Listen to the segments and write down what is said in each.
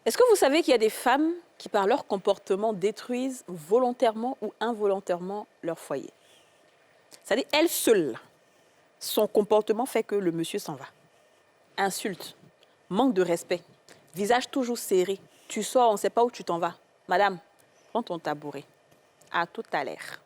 Est-ce que vous savez qu'il y a des femmes qui, par leur comportement, détruisent volontairement ou involontairement leur foyer? C'est-à-dire, elles seules, son comportement fait que le monsieur s'en va. Insulte, manque de respect, visage toujours serré. Tu sors, on ne sait pas où tu t'en vas. Madame, prends ton tabouret. À tout à l'heure.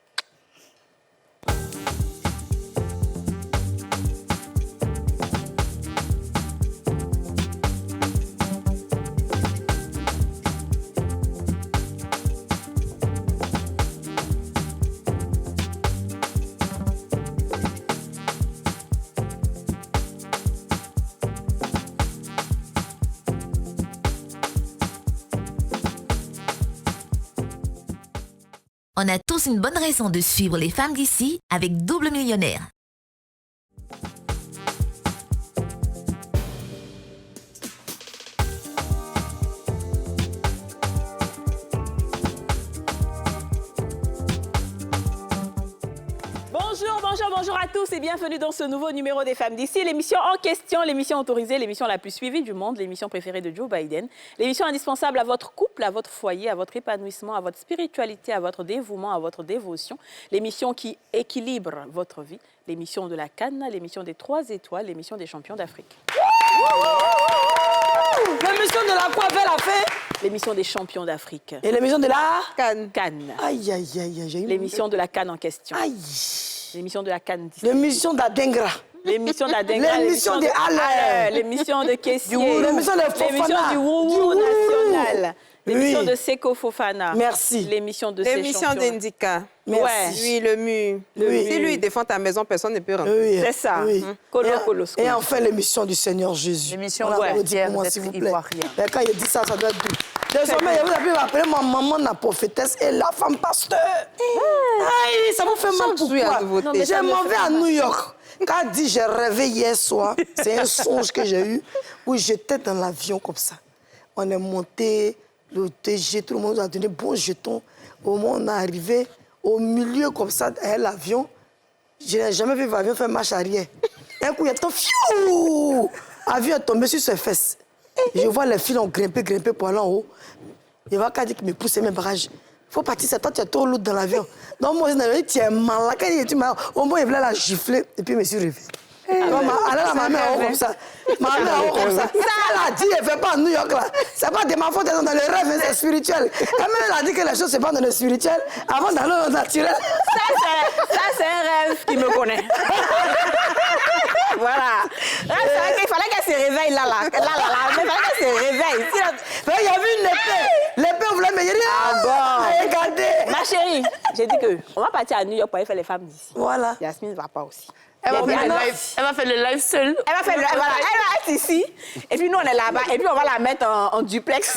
On a tous une bonne raison de suivre les femmes d'ici avec Double Millionnaire. Bonjour à tous et bienvenue dans ce nouveau numéro des femmes d'ici. L'émission en question, l'émission autorisée, l'émission la plus suivie du monde, l'émission préférée de Joe Biden, l'émission indispensable à votre couple, à votre foyer, à votre épanouissement, à votre spiritualité, à votre dévouement, à votre dévotion, l'émission qui équilibre votre vie, l'émission de la Cannes, l'émission des 3 étoiles, l'émission des champions d'Afrique. L'émission de la quoi fait la fée? L'émission des champions d'Afrique. Et l'émission de la Cannes. Aïe, aïe, aïe, aïe. L'émission de la Cannes en question. Aïe. L'émission de la Cannes. L'émission d'Adengra. L'émission d'Adengra. L'émission de Haller. L'émission de Kessier. L'émission de Fofana. L'émission du Wouhou national. L'émission de Seko Fofana. Merci. L'émission de L'émission d'Indika. Merci. Oui, le mur. Si lui, il défend ta maison, personne ne peut rentrer. Oui. C'est ça. Oui. Et enfin, l'émission du Seigneur Jésus. L'émission pour moi, s'il vous plaît. Mais quand il dit ça, ça doit être doux. Désormais, vous avez appelé ma maman la prophétesse et la femme pasteur. Aïe, ça vous fait mal pourquoi? Je m'en vais à New York. Quand dit j'ai rêvé hier soir, c'est un songe que j'ai eu où j'étais dans l'avion comme ça. On est monté, le TG, tout le monde nous a donné bons jetons. Au moment où on est arrivé, au milieu comme ça, derrière l'avion, je n'ai jamais vu l'avion faire marche arrière. Un coup, il y a tout, fiou! L'avion est tombé sur ses fesses. Je vois les filles ont grimpé pour aller en haut. Il va qu'à dire qu'il me pousse mes bagages. Il faut partir, c'est toi, tu es trop lourd dans l'avion. Donc moi, je dit, tu es malade. Quand il dit, au moins, il voulait la gifler. Et puis, je me suis réveillée. Alors, ma mère comme ça. Ma mère comme ça. Ça, elle a dit, elle ne fait pas à New York, là. C'est pas de ma faute, elle est dans le rêve, c'est spirituel. Quand même, elle a dit que les choses, c'est pas dans le spirituel, avant d'aller dans le naturel. Ça, c'est un rêve qui me connaît. Voilà. Là, c'est vrai qu'il fallait qu'elle se réveille, là. Il fallait qu'elle se réveille. Il y avait une épée. L'épée, on voulait me dire, regardez. Ma chérie, j'ai dit qu'on va partir à New York pour aller faire les femmes d'ici. Voilà. Yasmine ne va pas aussi. Elle va faire le live seule. Elle va être ici. Et puis nous, on est là-bas. Et puis on va la mettre en duplex.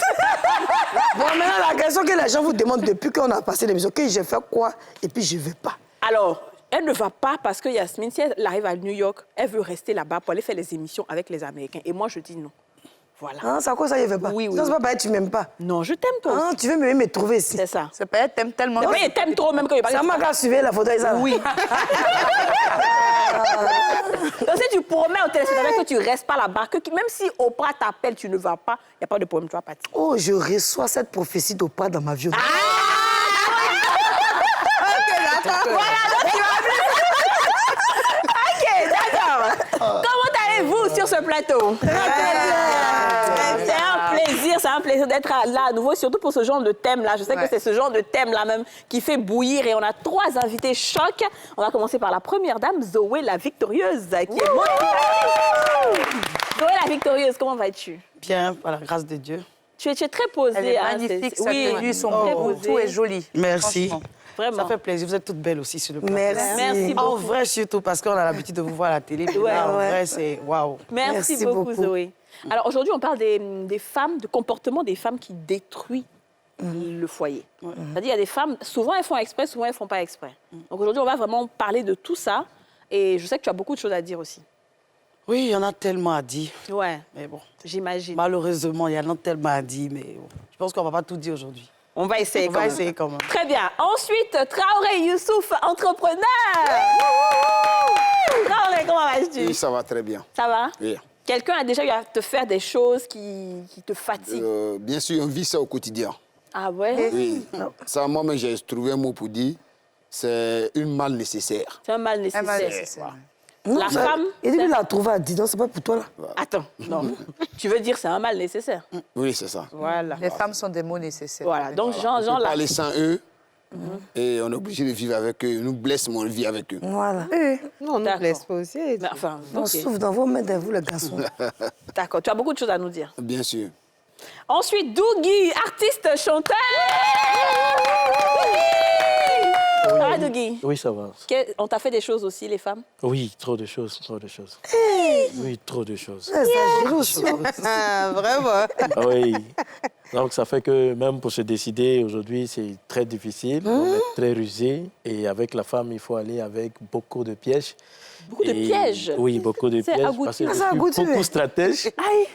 Bon, maintenant, la question que les gens vous demandent depuis qu'on a passé l'émission, que j'ai fait quoi et puis je ne vais pas. Alors, elle ne va pas parce que Yasmine, si elle arrive à New York, elle veut rester là-bas pour aller faire les émissions avec les Américains. Et moi, je dis non. Voilà. Ah, c'est à quoi ça, je ne vais pas? Oui. Ça, c'est pas tu ne m'aimes pas. Non, je t'aime, toi aussi. Ah, tu veux me trouver ici. C'est ça. C'est pas elle t'aime tellement. C'est pas elle t'aime trop, même quand il parle. Ça m'a qu'à suivre la photo, ça. Oui. Donc, si tu promets au téléspectateur que tu ne restes pas là-bas, que même si Oprah t'appelle, tu ne vas pas, il n'y a pas de problème, tu vas partir. Oh, je reçois cette prophétie d'Oprah dans ma vie. Ok, d'accord. Voilà, donc tu vas plus. Ok, d'accord. Comment allez-vous sur ce plateau? C'est un plaisir d'être là à nouveau, surtout pour ce genre de thème-là. Je sais que c'est ce genre de thème-là même qui fait bouillir et on a 3 invités chocs. On va commencer par la première dame, Zoé la victorieuse, qui est montée. Zoé la victorieuse, comment vas-tu? Bien, par la grâce de Dieu. Tu es très posée. Elle est magnifique, sa tenue, son beau, tout est joli. Merci. Vraiment. Ça fait plaisir. Vous êtes toutes belles aussi sur le plateau. Merci. beaucoup. En vrai, surtout, parce qu'on a l'habitude de vous voir à la télé. Puis là, en vrai, c'est waouh. Merci beaucoup, Zoé. Alors aujourd'hui, on parle des femmes, du comportement des femmes qui détruisent le foyer. C'est-à-dire qu'il y a des femmes, souvent elles font exprès, souvent elles ne font pas exprès. Donc aujourd'hui, on va vraiment parler de tout ça. Et je sais que tu as beaucoup de choses à dire aussi. Oui, il y en a tellement à dire. Ouais, Mais bon, j'imagine. malheureusement, il y en a tellement à dire. Mais bon, je pense qu'on ne va pas tout dire aujourd'hui. On va essayer On va essayer quand même. Très bien. Ensuite, Traoré Youssouf, entrepreneur. Traoré, comment vas-tu? Oui, ça va très bien. Ça va? Oui. Quelqu'un a déjà eu à te faire des choses qui te fatiguent? Bien sûr, on vit ça au quotidien. Ah ouais? Oui. Ça, moi-même, j'ai trouvé un mot pour dire, c'est une mal nécessaire. C'est un mal nécessaire. Non, La femme... Il dit qu'il l'a trouvé à 10 ans, c'est pas pour toi là. Attends, non. Tu veux dire c'est un mal nécessaire? Oui, c'est ça. Voilà. Les femmes sont des mots nécessaires. Voilà, donc Jean On peut là... parler sans eux, et on est obligé de vivre avec eux. Ils nous blessent, mais on vit avec eux. Voilà. Non, on ne nous blesse pas aussi. Mais enfin, On ok. souffre dans vos mains, vous les garçons. D'accord, tu as beaucoup de choses à nous dire. Bien sûr. Ensuite, Dougie, artiste chanteur. Ça va, Dougie? Oui, ça va. On t'a fait des choses aussi, les femmes? Oui, trop de choses, trop de choses. Oui, trop de choses. Ah, vraiment. Ah oui. Donc, ça fait que même pour se décider aujourd'hui, c'est très difficile. On est très rusé. Et avec la femme, il faut aller avec beaucoup de pièges. Beaucoup de pièges? Oui, beaucoup de C'est pièges. agouti. Parce que Ah, je c'est suis agouti, beaucoup oui. stratège.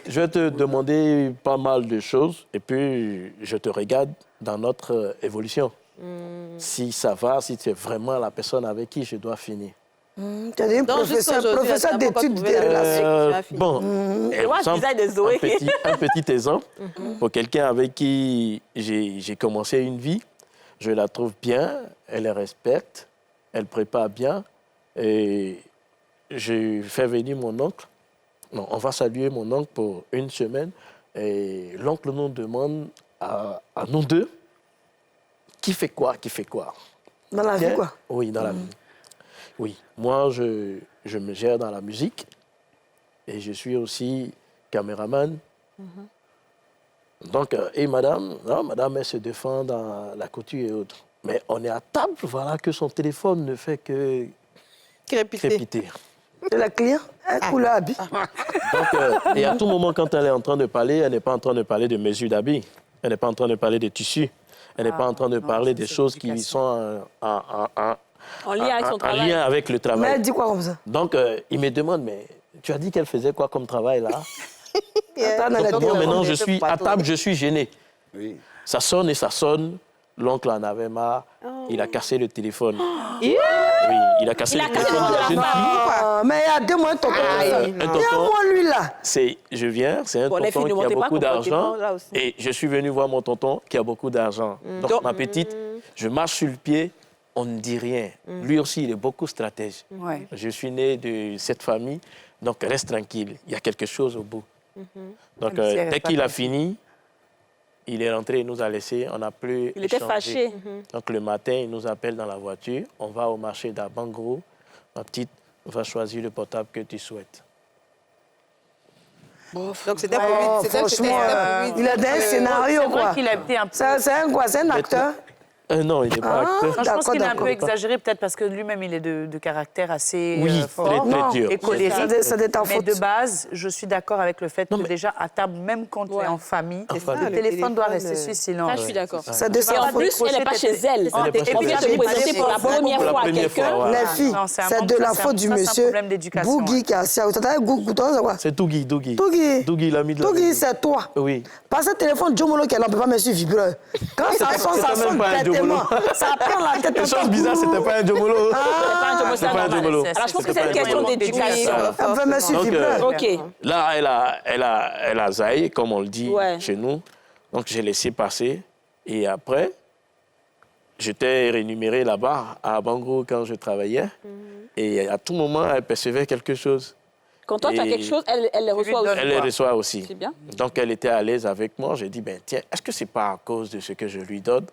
Je vais te demander pas mal de choses. Et puis, je te regarde dans notre évolution. Si ça va, si tu es vraiment la personne avec qui je dois finir. Tu as dit Donc, jusqu'à aujourd'hui, professeur elle t'a pas d'études trouvé des la- relations. Bon, Moi, je disais de Zoé. un petit exemple. Pour quelqu'un avec qui j'ai commencé une vie, je la trouve bien, elle les respecte, elle prépare bien. Et j'ai fait venir mon oncle. Non, on va saluer mon oncle pour une semaine. Et l'oncle nous demande à nous deux, qui fait quoi, qui fait quoi. Dans la vie, Tiens. quoi. Oui, dans la vie. Oui, moi, je me gère dans la musique et je suis aussi caméraman. Donc, et madame, non, madame, elle se défend dans la couture et autres. Mais on est à table, voilà, que son téléphone ne fait que crépiter. De la client, un couleur habit. Donc, et à tout moment, quand elle est en train de parler, elle n'est pas en train de parler de mesures d'habits. Elle n'est pas en train de parler de tissus. Elle n'est pas en train de parler des choses qui sont En lien avec son en travail. lien avec le Mais travail. elle dit quoi comme ça? Donc, il me demande, mais tu as dit qu'elle faisait quoi comme travail là? Attends, elle a Donc, dit, moi, maintenant, on je est suis pas à trop. table, je suis gêné. Oui. Ça sonne et ça sonne. L'oncle en avait marre. Il a cassé le téléphone. Oui, il a cassé Il a le cassé téléphone de la le jeune fille. Ah, mais il y a 2 mois, un tonton. Un Il y a tonton. moi, lui, là. Je viens, c'est un Bon, les filles, tonton ne qui a montez pas beaucoup d'argent. comportement, là aussi. Et je suis venu voir mon tonton qui a beaucoup d'argent. Donc, ma petite, je marche sur le pied, on ne dit rien. Lui aussi, il est beaucoup stratège. Ouais. Je suis né de cette famille, donc reste tranquille. Il y a quelque chose au bout. Donc, Même si elle dès reste qu'il pas a fini, il est rentré, il nous a laissés, on n'a plus Il était échangé. fâché. Donc, le matin, il nous appelle dans la voiture. On va au marché d'Abangro. Ma petite va choisir le portable que tu souhaites. Donc, c'était pour lui. Oh, C'était franchement, pour lui. il a des scénarios, C'est vrai quoi. qu'il a été un peu... C'est un quoi? C'est un acteur? Non, il n'est pas acteur. Non, je pense D'accord, qu'il a un peu d'accord. exagéré, peut-être parce que lui-même, il est de caractère assez Oui, fort très, très Non. dur. et colérique. Ça doit être en Mais faute. de base, je suis d'accord avec le fait Non, que mais- déjà, à table, même quand tu es en famille, famille. le téléphone doit rester sur Ça, silence. je suis d'accord. Ça doit être Et en en faute. plus, elle n'est pas chez elle. Elle est pas chez On vient elle. de présenter pour la première Pour la fois à première quelqu'un. fois, ouais. Les filles, Non, c'est un c'est manque- de la ça, faute du c'est un monsieur problème d'éducation, Bougui ouais. qui a assis à vous. T'as Gouton, c'est quoi? C'est Dougie, Dougie. Dougie. Dougie, l'ami de la Dougie, maison. c'est toi. Oui. Parce que le téléphone Jomolo qui est là, on ne peut pas mettre sur vibreur. Quand ça sonne, ça c'était même sonne pas un directement. Jomolo. Ça prend la tête. Une chose bizarre, c'était pas un Jomolo. C'est pas un Jomolo, C'est pas un normal. Jomolo. Alors, je pense que C'était c'est une pas un question Jomolo. d'éducation. On peut mettre sur Donc, vibreur. OK. Là, elle a zaï, comme on le dit Ouais. chez nous. Donc, j'ai laissé passer. Et après, j'étais rémunéré là-bas, à Bangro, quand je travaillais. Et à tout moment, elle percevait quelque chose. Quand toi, tu as Et- quelque chose, elle les reçoit aussi. Elle les reçoit aussi. C'est bien. Donc, elle était à l'aise avec moi. J'ai dit, ben tiens, est-ce que c'est pas à cause de ce que je lui donne?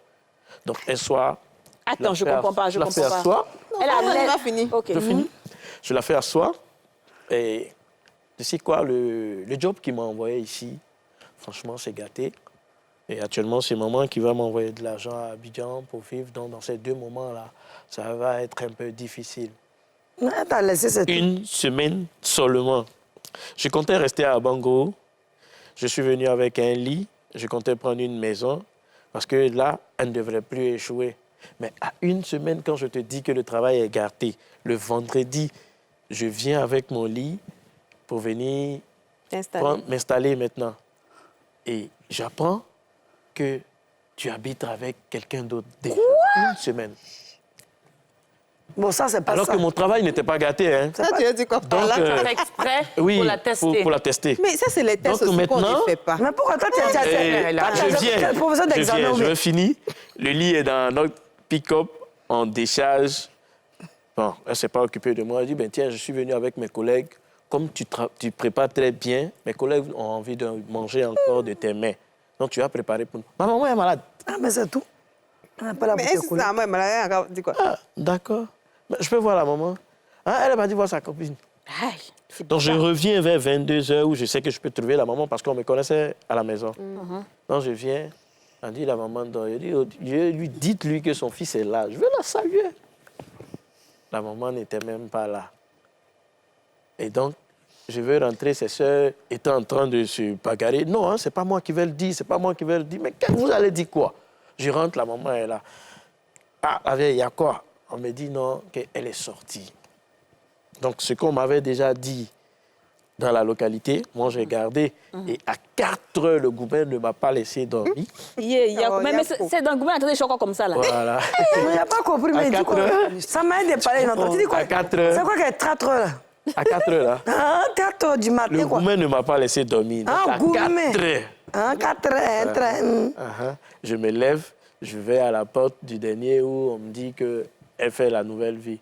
Donc, un soir... Attends, je la fais comprends pas, je la fais comprends pas. asseoir. Elle a on l'air- a fini. OK. Je finis. Je la fais asseoir. Et tu sais quoi, le job qu'il m'a envoyé ici, franchement, c'est gâté. Et actuellement, c'est maman qui va m'envoyer de l'argent à Abidjan pour vivre. Donc, dans ces 2 moments-là, ça va être un peu difficile. T'as laissé cette... Une semaine seulement. Je comptais rester à Bango. Je suis venu avec un lit. Je comptais prendre une maison. Parce que là, elle ne devrait plus échouer. Mais à 1 semaine, quand je te dis que le travail est gâté, le vendredi, je viens avec mon lit pour venir m'installer maintenant. Et j'apprends que tu habites avec quelqu'un d'autre déjà. 1 semaine. Bon, ça, c'est pas Alors ça. que mon travail n'était pas gâté. Hein. Ça, tu as dit quoi par Donc, là? Tu fais exprès oui, pour la tester. pour la tester. Mais ça, c'est les tests Donc, aussi qu'on maintenant- ne fait pas. Mais pourquoi toi, tu Et es professeur d'examen ou je bien? finis. Le lit est dans notre pick-up en décharge. Bon, elle ne s'est pas occupée de moi. Elle dit, ben, tiens, je suis venu avec mes collègues. Comme tu prépares très bien, mes collègues ont envie de manger encore de tes mains. Donc, tu as préparé pour nous. Ma maman est malade. Ah, mais c'est tout. On n'a pas la Mais bouteille est-ce que coulée. ça m'a dit quoi? Ah, d'accord. Mais je peux voir la maman. Ah, elle est partie voir sa copine. Aïe. Donc, je reviens vers 22h où je sais que je peux trouver la maman parce qu'on me connaissait à la maison. Donc, je viens. Elle dit, la maman dort. Dites-lui que son fils est là. Je veux la saluer. La maman n'était même pas là. Et donc, je veux rentrer, ses soeurs étaient en train de se bagarrer. Non, hein, c'est pas moi qui vais le dire, c'est pas moi qui vais le dire. Mais vous allez dire quoi? Je rentre, la maman est là. Ah, il y a quoi? On me dit non, qu'elle est sortie. Donc, ce qu'on m'avait déjà dit dans la localité, moi, j'ai gardé. Et à 4 heures, le gouvernement ne m'a pas laissé dormir. Mais c'est dans le gouvernement, attendez, je suis encore comme ça, là. Voilà. Mais il n'a pas compris, mais À il dit 4 quoi? heures. Ça m'a aidé de parler. Il entend. Tu dis quoi? À 4 heures. C'est quoi qu'elle est 4 heures, là? À 4 heures, là. Ah, 4 heures du matin, Le quoi. gouvernement ne m'a pas laissé dormir. Donc, Ah, à gourmet. 4 heures. Ah, 4 heures, un train. Je me lève, je vais à la porte du dernier où on me dit qu'elle fait la nouvelle vie.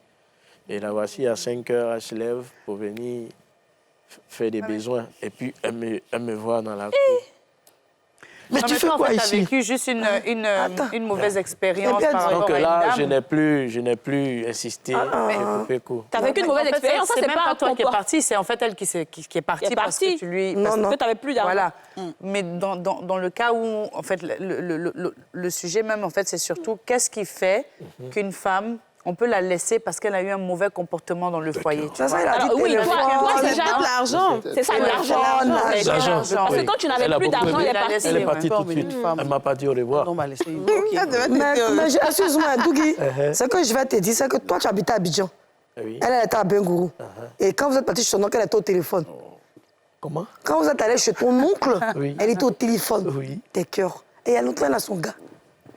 Et la voici à 5 heures, elle se lève pour venir faire des besoins. Et puis, elle me voit dans la cour. Mais Non, tu mais fais toi, en quoi fait, t'as ici? vécu juste une mauvaise expérience Et puis, par rapport Donc à une là, dame. je n'ai plus insisté. J'ai coupé court. T'as vécu une mauvaise En fait, expérience, ça, c'est c'est même pas pas toi qui es toi. partie, c'est en fait elle qui est partie Qui est parce que partie. tu lui... Non, parce non. Que t'avais plus d'argent. Voilà. Mais dans le cas où, en fait, le sujet même, en fait, c'est surtout qu'est-ce qui fait qu'une femme, on peut la laisser parce qu'elle a eu un mauvais comportement dans le foyer. Tu Ça, vois? il a dit Alors, oui, téléphone. toi, C'est déjà, de l'argent. c'est ça, l'argent. L'argent. L'argent. Parce que quand tu n'avais Elle a plus beaucoup d'argent, elle est aimé. partie. Elle est partie tout de Ouais. suite. Elle ne m'a pas dit au revoir. On va laisser une. Mais excuse-moi, Dougui, ce que je vais te dire, c'est que toi, tu habitais à Abidjan. Oui. Elle était à Bengourou. Et quand vous êtes parti chez son oncle, elle était au téléphone. Comment? Quand vous êtes allé chez ton oncle, Oui. elle était au téléphone. Oui. Tes cœurs. Et il y a longtemps, elle a son gars.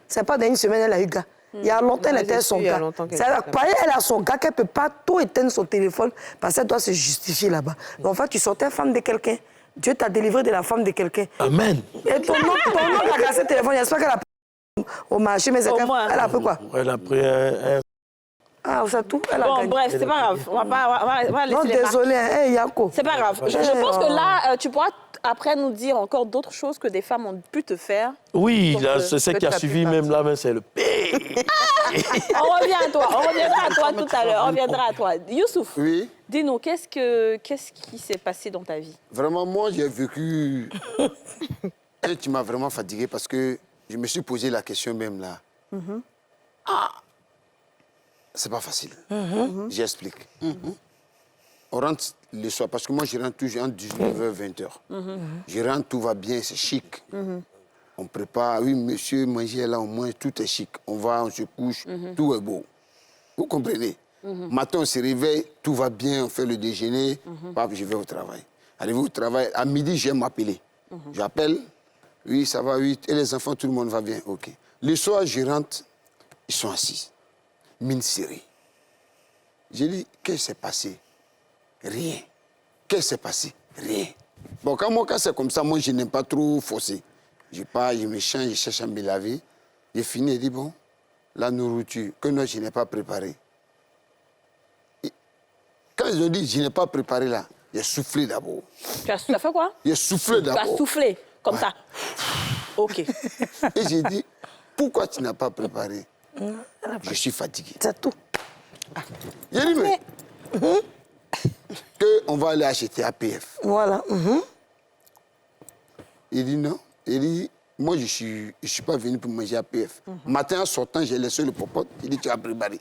C'est pas dans une semaine, elle a eu gars. Il y a longtemps, elle était son il y a gars. longtemps qu'elle C'est-à-dire, était croyez, elle a son gars qu'elle ne peut pas tout éteindre son téléphone parce qu'elle doit se justifier là-bas. Mais en fait, tu sortais femme de quelqu'un. Dieu t'a délivré de la femme de quelqu'un. Amen. Et ton oncle a cassé le téléphone. J'espère qu'elle a pris au marché, mais c'est Au qu'elle moins. elle a pris quoi? Elle a pris un... Ah, c'est tout. Elle a Bon, gagné. bref, c'est pas grave. On va Non, laisser les marques. désolé, hein, Yako. C'est pas grave. Je pense que là, tu pourras après nous dire encore d'autres choses que des femmes ont pu te faire. Oui, Donc, là, c'est ce qui a suivi même là, c'est le P. On revient à toi. On reviendra à toi tout à l'heure. On reviendra à toi. Youssouf, Oui, dis-nous, qu'est-ce qui s'est passé dans ta vie? vraiment, moi, j'ai vécu un qui m'a vraiment fatigué parce que je me suis posé la question même là. Ah, c'est pas facile. J'explique. On rentre le soir, parce que moi, je rentre toujours entre 19h, 20h. Je rentre, tout va bien, c'est chic. On prépare, oui, monsieur, manger là, au moins, tout est chic. On va, on se couche, tout est beau. Vous comprenez? Matin, on se réveille, tout va bien, on fait le déjeuner, paf, je vais au travail. Arrivé au travail, à midi, je vais m'appeler. J'appelle, oui, ça va, oui, et les enfants, tout le monde va bien, ok. Le soir, je rentre, ils sont assis, mine serrée. J'ai dit, qu'est-ce qui s'est passé? Rien. Qu'est-ce qui s'est passé? Rien. Bon, quand c'est comme ça, moi, je n'aime pas trop forcer. Je pars, je me change, je cherche à me laver. J'ai fini, je dis, bon, la nourriture, que moi, je n'ai pas préparée. Et quand ils ont dit, je n'ai pas préparé là, j'ai soufflé d'abord. Tu as fait quoi? J'ai soufflé Tu as d'abord. soufflé, comme ça. OK. Et j'ai dit, pourquoi tu n'as pas préparé? Je suis fatigué. C'est tout. J'ai dit, mais qu'on va aller acheter APF. Voilà. Il dit non. Il dit, moi, je ne suis pas venu pour manger APF. Matin, en sortant, j'ai laissé le popote. Il dit, tu as préparé.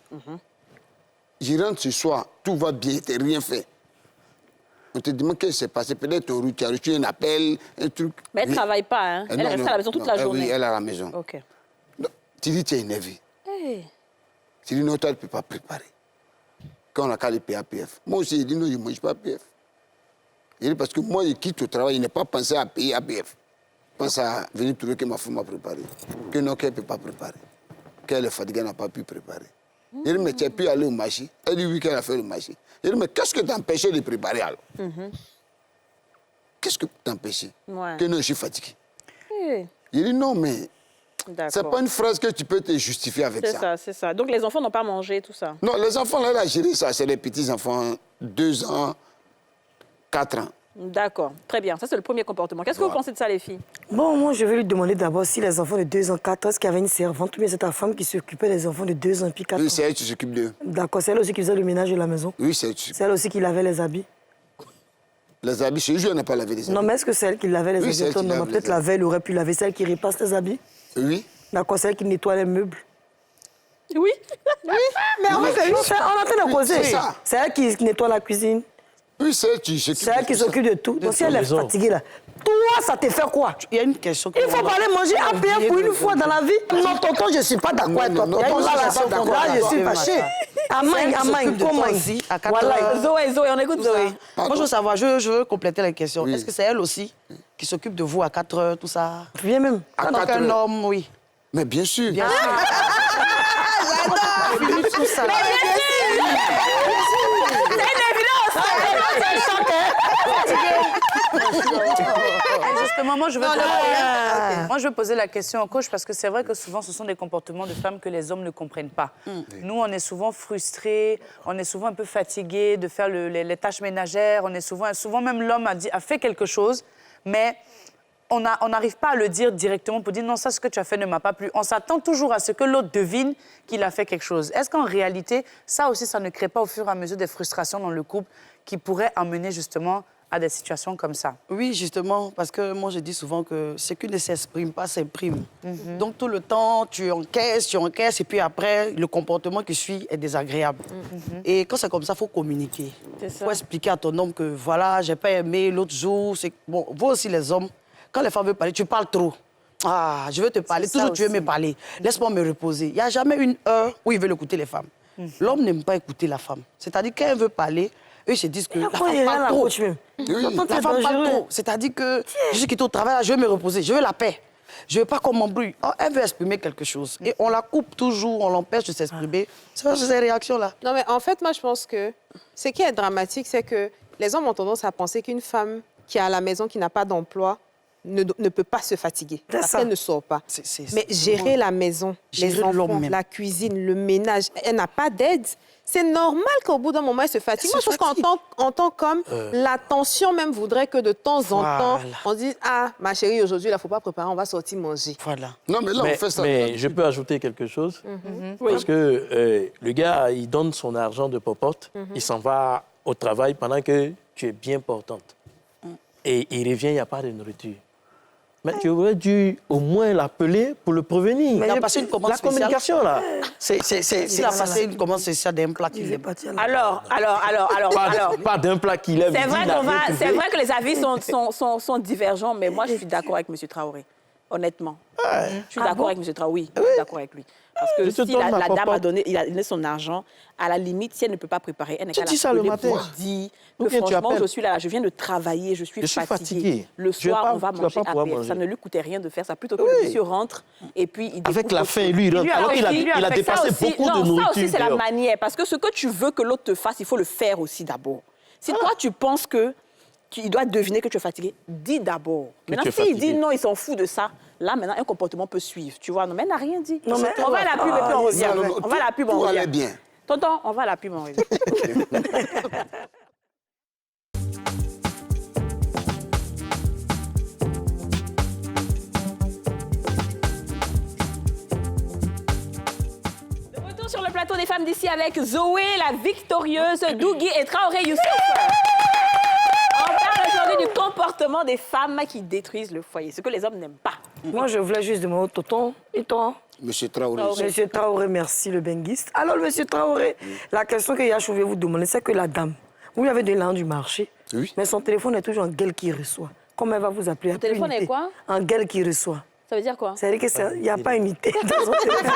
Je rentre ce soir, tout va bien, tu n'as rien fait. On te demande qu'est-ce qui s'est passé. Peut-être tu as reçu un appel, un truc. Mais elle ne travaille pas, hein? Elle Non, reste non, à la maison toute non, la journée. Oui, elle est à la maison. OK. Non, tu dis, tu es énervé. Hey. Tu dis, non, toi, tu ne peux pas préparer. Quand on a qu'à les payer APF. Moi aussi, il dit, non, je ne mange pas APF. Il dit, parce que moi, je quitte au travail, je n'ai pas pensé à payer APF. Je pense à venir trouver que ma femme m'a préparé. Que non, qu'elle ne peut pas préparer. Qu'elle est fatiguée, elle n'a pas pu préparer. Il dit, mais tu as pu aller au marché. Elle dit, oui, qu'elle a fait le marché. Il dit, mais qu'est-ce que t'empêchait de préparer alors? Qu'est-ce que t'empêchait? Que non, je suis fatigué. Il dit, non, mais c'est pas une phrase que tu peux te justifier avec ça. C'est ça. Donc les enfants n'ont pas mangé, tout ça? Non, les enfants, là, elle a géré ça. C'est les petits-enfants, 2 ans, 4 ans. D'accord, très bien. Ça, c'est le premier comportement. Qu'est-ce que vous pensez de ça, les filles? Bon, moi, je vais lui demander d'abord si les enfants de 2 ans, 4 ans, est-ce qu'il y avait une servante ou bien c'est ta femme qui s'occupait des enfants de 2 ans puis 4 ans? Oui, c'est elle qui s'occupe d'eux. D'accord, c'est elle aussi qui faisait le ménage de la maison? Oui, c'est elle qui s'occupe. C'est elle aussi qui lavait les habits? Les habits, chez lui, on n'a pas lavé les habits. Non, mais est-ce que c'est elle qui lavait les Oui, habits? c'est elle qui lave les Peut-être la veille, elle aurait pu laver. C'est elle qui repasse les habits? Oui. D'accord, c'est elle qui nettoie les meubles? Oui. Mais on est en train de causer. C'est ça. C'est elle qui nettoie la cuisine? Oui, c'est elle qui s'occupe. C'est elle qui s'occupe de tout. Donc si elle est fatiguée, là, toi, ça te fait quoi? Il y a une question. Il faut pas aller manger à payer pour une fois dans la vie. Non, tonton, je ne suis pas d'accord avec toi. Tonton, là, je suis fâchée. Amaï, comment ici? Voilà. Zoé, on écoute Zoé. Moi, je veux savoir, je veux compléter la question. Est-ce que c'est elle aussi qui s'occupe de vous à 4 heures, tout ça? Viens même. À Donc 4 un heures. homme, oui. Mais bien sûr. Bien sûr. Tout ça. Justement, moi, je veux poser la question au coach parce que c'est vrai que souvent, ce sont des comportements de femmes que les hommes ne comprennent pas. Nous, on est souvent frustrés, on est souvent un peu fatigués de faire les tâches ménagères, on est souvent même l'homme a fait quelque chose, mais on n'arrive pas à le dire directement pour dire non, ça, ce que tu as fait ne m'a pas plu. On s'attend toujours à ce que l'autre devine qu'il a fait quelque chose. Est-ce qu'en réalité, ça aussi, ça ne crée pas au fur et à mesure des frustrations dans le couple qui pourraient amener justement à des situations comme ça? Oui, justement, parce que moi, je dis souvent que ce qui ne s'exprime pas s'imprime. Donc, tout le temps, tu encaisses, et puis après, le comportement qui suit est désagréable. Et quand c'est comme ça, il faut communiquer. Il faut expliquer à ton homme que, voilà, j'ai pas aimé l'autre jour. Bon, vous aussi, les hommes, quand les femmes veulent parler, tu parles trop. Ah, je veux te parler, toujours tu veux me parler. Laisse-moi me reposer. Il n'y a jamais une heure où ils veulent écouter les femmes. L'homme n'aime pas écouter la femme. C'est-à-dire, quand elle veut parler, eux, ils se disent que la femme parle trop. La femme parle trop. C'est-à-dire que je suis quitté au travail, je veux me reposer, je veux la paix. Je ne veux pas qu'on m'embrouille. Oh, elle veut exprimer quelque chose. Et on la coupe toujours, on l'empêche de s'exprimer. C'est ces réactions-là. Non, mais en fait, moi, je pense que ce qui est dramatique, c'est que les hommes ont tendance à penser qu'une femme qui est à la maison, qui n'a pas d'emploi, ne peut pas se fatiguer. Parce qu'elle ne sort pas. Mais gérer la maison, les enfants, la cuisine, le ménage, elle n'a pas d'aide. C'est normal qu'au bout d'un moment, elle se fatigue. Moi, je pense qu'en tant qu'homme, la tension même voudrait que de temps en temps, on dise « Ah, ma chérie, aujourd'hui, il ne faut pas préparer, on va sortir manger. » Voilà. Non, mais là, on fait ça. Mais je peux ajouter quelque chose. Parce que le gars, il donne son argent de popote, il s'en va au travail pendant que tu es bien portante. Et il revient, il n'y a pas de nourriture. Mais tu aurais dû au moins l'appeler pour le prévenir. Mais il a passé une commande spéciale. La communication, là. Il a passé une commande spéciale d'un plat qu'il aime. Alors. Pas d'un plat qu'il aime. C'est vrai que les avis sont divergents, mais moi, je suis d'accord avec M. Traoré. Honnêtement. Je suis d'accord avec M. Traoré. Oui, je suis d'accord avec lui. Parce que si la dame a donné son argent, à la limite, si elle ne peut pas préparer, elle n'est qu'à l'appeler pour dire que franchement, je suis là, je viens de travailler, je suis fatiguée. Le soir, on va manger à paix. Ça ne lui coûtait rien de faire ça. Plutôt que le monsieur rentre et puis il avec la faim, lui, il rentre. Alors qu'il a dépassé beaucoup de nourriture. Ça aussi, c'est la manière. Parce que ce que tu veux que l'autre te fasse, il faut le faire aussi d'abord. Si toi, tu penses que il doit deviner que tu es fatigué, dis d'abord. Maintenant, s'il dit non, il s'en fout de ça, là, maintenant, un comportement peut suivre. Tu vois, non, mais elle n'a rien dit. On va à la pub et puis on revient. On va à la pub, on revient. Tout allait bien. Tonton, on va à la pub, on revient. De retour sur le plateau des femmes d'ici avec Zoé, la victorieuse, Dougui et Traoré Youssouf. On parle aujourd'hui du comportement des femmes qui détruisent le foyer, ce que les hommes n'aiment pas. Moi, je voulais juste demander, tonton, et toi? Monsieur Traoré. Monsieur Traoré, merci, le benguiste. Alors, monsieur Traoré, la question que je voulais vous demander, c'est que la dame, vous lui avez donné l'argent du marché, mais son téléphone est toujours en gueule qui reçoit. Comment elle va vous appeler? Son téléphone est quoi? En gueule qui reçoit. Ça veut dire quoi? Ça veut dire qu'il n'y a pas unité dans son téléphone.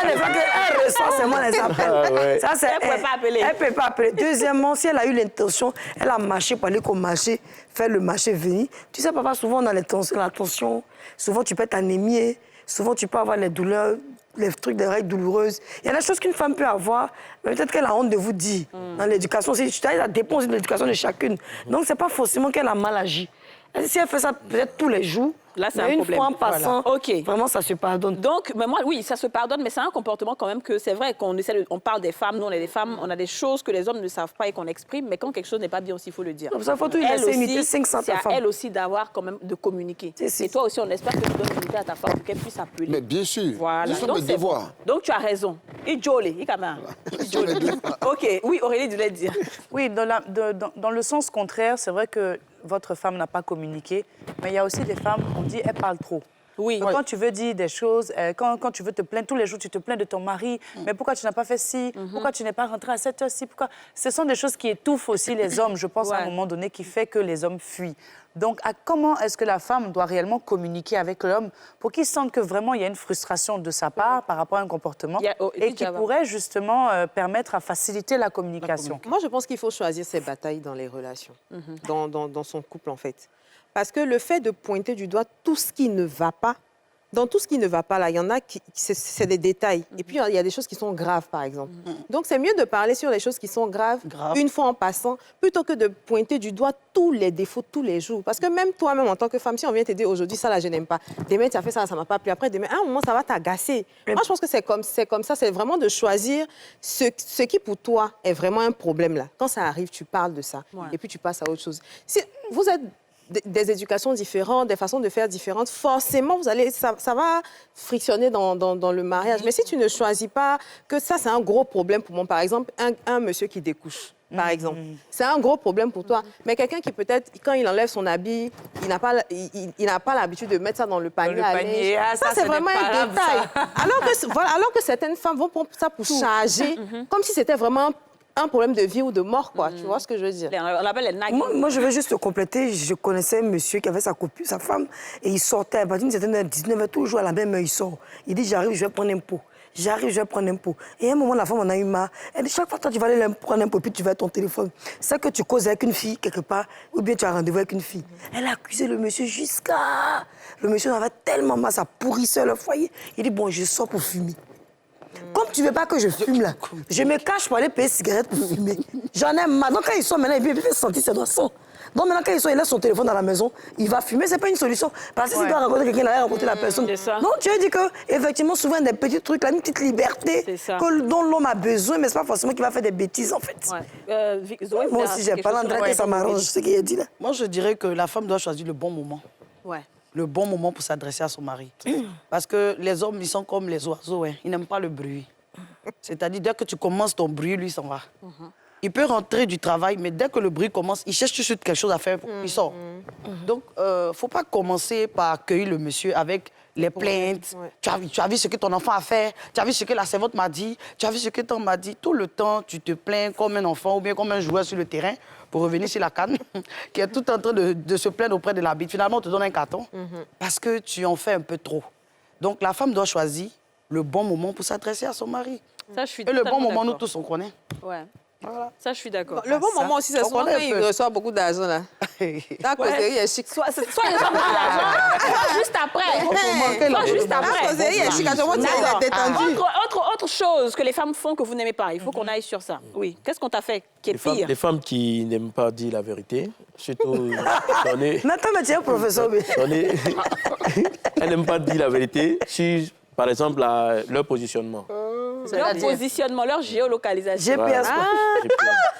Elle reçoit seulement les appels. Ça, elle ne peut pas appeler. Elle ne peut pas appeler. Deuxièmement, si elle a eu l'intention, elle a marché pour aller au marché, faire le marché, venir. Tu sais, papa, souvent on a la tension, souvent tu peux être anémié, souvent tu peux avoir les douleurs les trucs, des règles douloureuses. Il y a des choses qu'une femme peut avoir, mais peut-être qu'elle a honte de vous dire. Dans l'éducation, ça dépend aussi de l'éducation de chacune. Donc, c'est pas forcément qu'elle a mal agi. Si elle fait ça peut-être tous les jours, là, c'est un une problème. fois en passant, vraiment, ça se pardonne. Donc, mais moi, oui, ça se pardonne, mais c'est un comportement quand même que c'est vrai qu'on on parle des femmes, nous, on est des femmes, on a des choses que les hommes ne savent pas et qu'on exprime, mais quand quelque chose n'est pas bien aussi, il faut le dire. Donc, ça faut tout laisser unité 500 c'est à femmes. elle aussi d'avoir quand même de communiquer. Et toi aussi, on espère que tu donnes unité à ta femme pour qu'elle puisse appeler. Mais bien sûr, voilà. ce sont mes devoirs. Bon. Donc, tu as raison. Et Jolie, OK, oui, Aurélie, tu voulais dire. Oui, dans le sens contraire, c'est vrai que votre femme n'a pas communiqué, mais il y a aussi des femmes, on dit, elles parlent trop. Oui. Donc, quand tu veux dire des choses, quand tu veux te plaindre, tous les jours, tu te plains de ton mari, mais pourquoi tu n'as pas fait ci, pourquoi tu n'es pas rentré à cette heure-ci, pourquoi... Ce sont des choses qui étouffent aussi les hommes, je pense, à un moment donné, qui fait que les hommes fuient. Donc, comment est-ce que la femme doit réellement communiquer avec l'homme pour qu'il sente que vraiment il y a une frustration de sa part par rapport à un comportement et qui pourrait justement permettre à faciliter la communication? Moi, je pense qu'il faut choisir ses batailles dans les relations, dans son couple, en fait. Parce que le fait de pointer du doigt tout ce qui ne va pas, dans tout ce qui ne va pas, là, il y en a qui c'est des détails. Et puis, il y a des choses qui sont graves, par exemple. Donc, c'est mieux de parler sur les choses qui sont graves une fois en passant, plutôt que de pointer du doigt tous les défauts tous les jours. Parce que même toi-même, en tant que femme, si on vient t'aider aujourd'hui, ça, là, je n'aime pas. Demain, tu as fait ça, ça ne m'a pas plu. Après, demain, à un moment, ça va t'agacer. Moi, je pense que c'est comme ça. C'est vraiment de choisir ce qui, pour toi, est vraiment un problème, là. Quand ça arrive, tu parles de ça. Et puis, tu passes à autre chose. Si vous êtes des éducations différentes, des façons de faire différentes, forcément, ça va frictionner dans le mariage. Mais si tu ne choisis pas que ça, c'est un gros problème pour moi, par exemple, un monsieur qui découche, par exemple, c'est un gros problème pour toi. Mais quelqu'un qui, peut-être, quand il enlève son habit, il n'a pas l'habitude de mettre ça dans le panier. Ça, c'est vraiment un détail. Alors que certaines femmes vont prendre ça pour charger, comme si c'était vraiment un problème de vie ou de mort, quoi. Tu vois ce que je veux dire? On appelle les nags. Moi, je veux juste compléter. Je connaissais un monsieur qui avait sa copine, sa femme, et il sortait. À partir d'une certaine heure, 19h, toujours à la même heure, il sort. Il dit, j'arrive, je vais prendre un pot. J'arrive, je vais prendre un pot. Et à un moment, la femme en a eu marre. Elle dit, chaque fois que tu vas aller prendre un pot, puis tu vas à ton téléphone. C'est que tu causes avec une fille, quelque part, ou bien tu as rendez-vous avec une fille. Elle a accusé le monsieur jusqu'à... Le monsieur en avait tellement marre, ça pourrissait le foyer. Il dit, bon, je sors pour fumer. Comme tu ne veux pas que je fume, là, je me cache pour aller payer cigarette pour fumer. J'en ai marre. Donc, quand ils sont maintenant, il fait sentir ses doigts. Donc, maintenant, quand ils sont, il laisse son téléphone dans la maison, il va fumer. Ce n'est pas une solution. Parce que s'il doit rencontrer quelqu'un, il va rencontrer la personne. Donc, tu as dit qu'effectivement, souvent, des petits trucs, là, une petite liberté dont l'homme a besoin, mais ce n'est pas forcément qu'il va faire des bêtises, en fait. Moi aussi, j'ai pas l'endroit que ça m'arrange, ce qu'il a dit là. Moi, je dirais que la femme doit choisir le bon moment. Le bon moment pour s'adresser à son mari. Parce que les hommes, ils sont comme les oiseaux, hein. Ils n'aiment pas le bruit. C'est-à-dire, dès que tu commences ton bruit, lui, il s'en va. Il peut rentrer du travail, mais dès que le bruit commence, il cherche tout de suite quelque chose à faire, il sort. Donc, il ne faut pas commencer par accueillir le monsieur avec les plaintes. Tu as vu ce que ton enfant a fait, tu as vu ce que la servante m'a dit, tu as vu ce que ton m'a dit. Tout le temps, tu te plains comme un enfant ou bien comme un joueur sur le terrain, pour revenir sur la canne, qui est tout en train de se plaindre auprès de l'arbitre. Finalement, on te donne un carton parce que tu en fais un peu trop. Donc, la femme doit choisir le bon moment pour s'adresser à son mari. Ça, je suis Et le bon moment, nous tous, on connaît. Ouais. Voilà. Ça, je suis d'accord. Le bon moment aussi, c'est souvent quand il reçoit beaucoup d'argent, là. La causerie est chic. Soit il reçoit beaucoup d'argent, soit juste après. Soit juste après. La causerie est chic. À ce moment, tu es détendu. Autre chose que les femmes font que vous n'aimez pas, il faut qu'on aille sur ça. Oui. Qu'est-ce qu'on t'a fait qui est pire? Les femmes qui n'aiment pas dire la vérité, surtout... Nathan, mais tu es un professeur. Elles n'aiment pas dire la vérité sur, par exemple, leur positionnement. Leur positionnement, leur géolocalisation. GPS.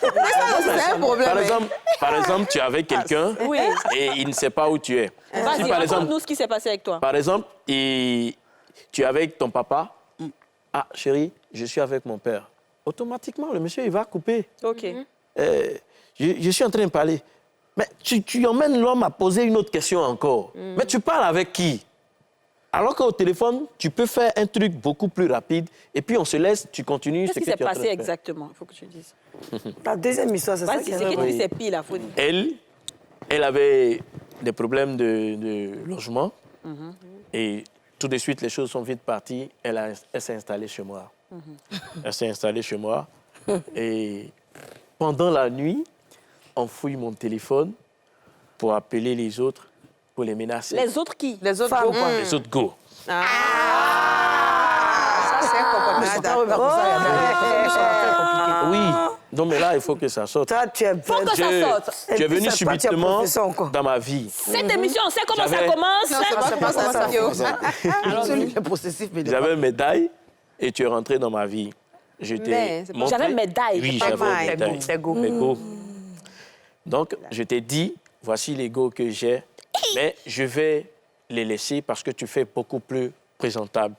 C'est un problème. Par exemple, tu es avec quelqu'un et il ne sait pas où tu es. Vas-y, raconte-nous ce qui s'est passé avec toi. Par exemple, tu es avec ton papa. Ah, chérie, je suis avec mon père. Automatiquement, le monsieur, il va couper. OK. Je suis en train de parler. Mais tu emmènes l'homme à poser une autre question encore. Mais tu parles avec qui? Alors qu'au téléphone, tu peux faire un truc beaucoup plus rapide et puis on se laisse, tu continues ce que tu es en train de faire. Qu'est-ce qui s'est passé exactement? Il faut que tu dises. Ta deuxième histoire, c'est ça qui est c'est pire, là, faut dire. Elle avait des problèmes de logement et tout de suite, les choses sont vite parties. Elle s'est installée chez moi. Elle s'est installée chez moi et pendant la nuit, on fouille mon téléphone pour appeler les autres. Pour les menacer. Les autres qui? Les autres go, quoi. Les autres go. Oui. Non, mais là, il faut que ça sorte. Toi, tu es Faut que ça sorte. Tu es venu subitement dans ma vie. Cette émission, on sait comment ça commence. Non, c'est pas ça. J'avais une médaille et tu es rentré dans ma vie. Mais c'est pas- J'avais une médaille. Oui, pas j'avais mal. une médaille. C'est go. Mais go. Donc, je t'ai dit, voici les go que j'ai, mais je vais les laisser parce que tu fais beaucoup plus présentable.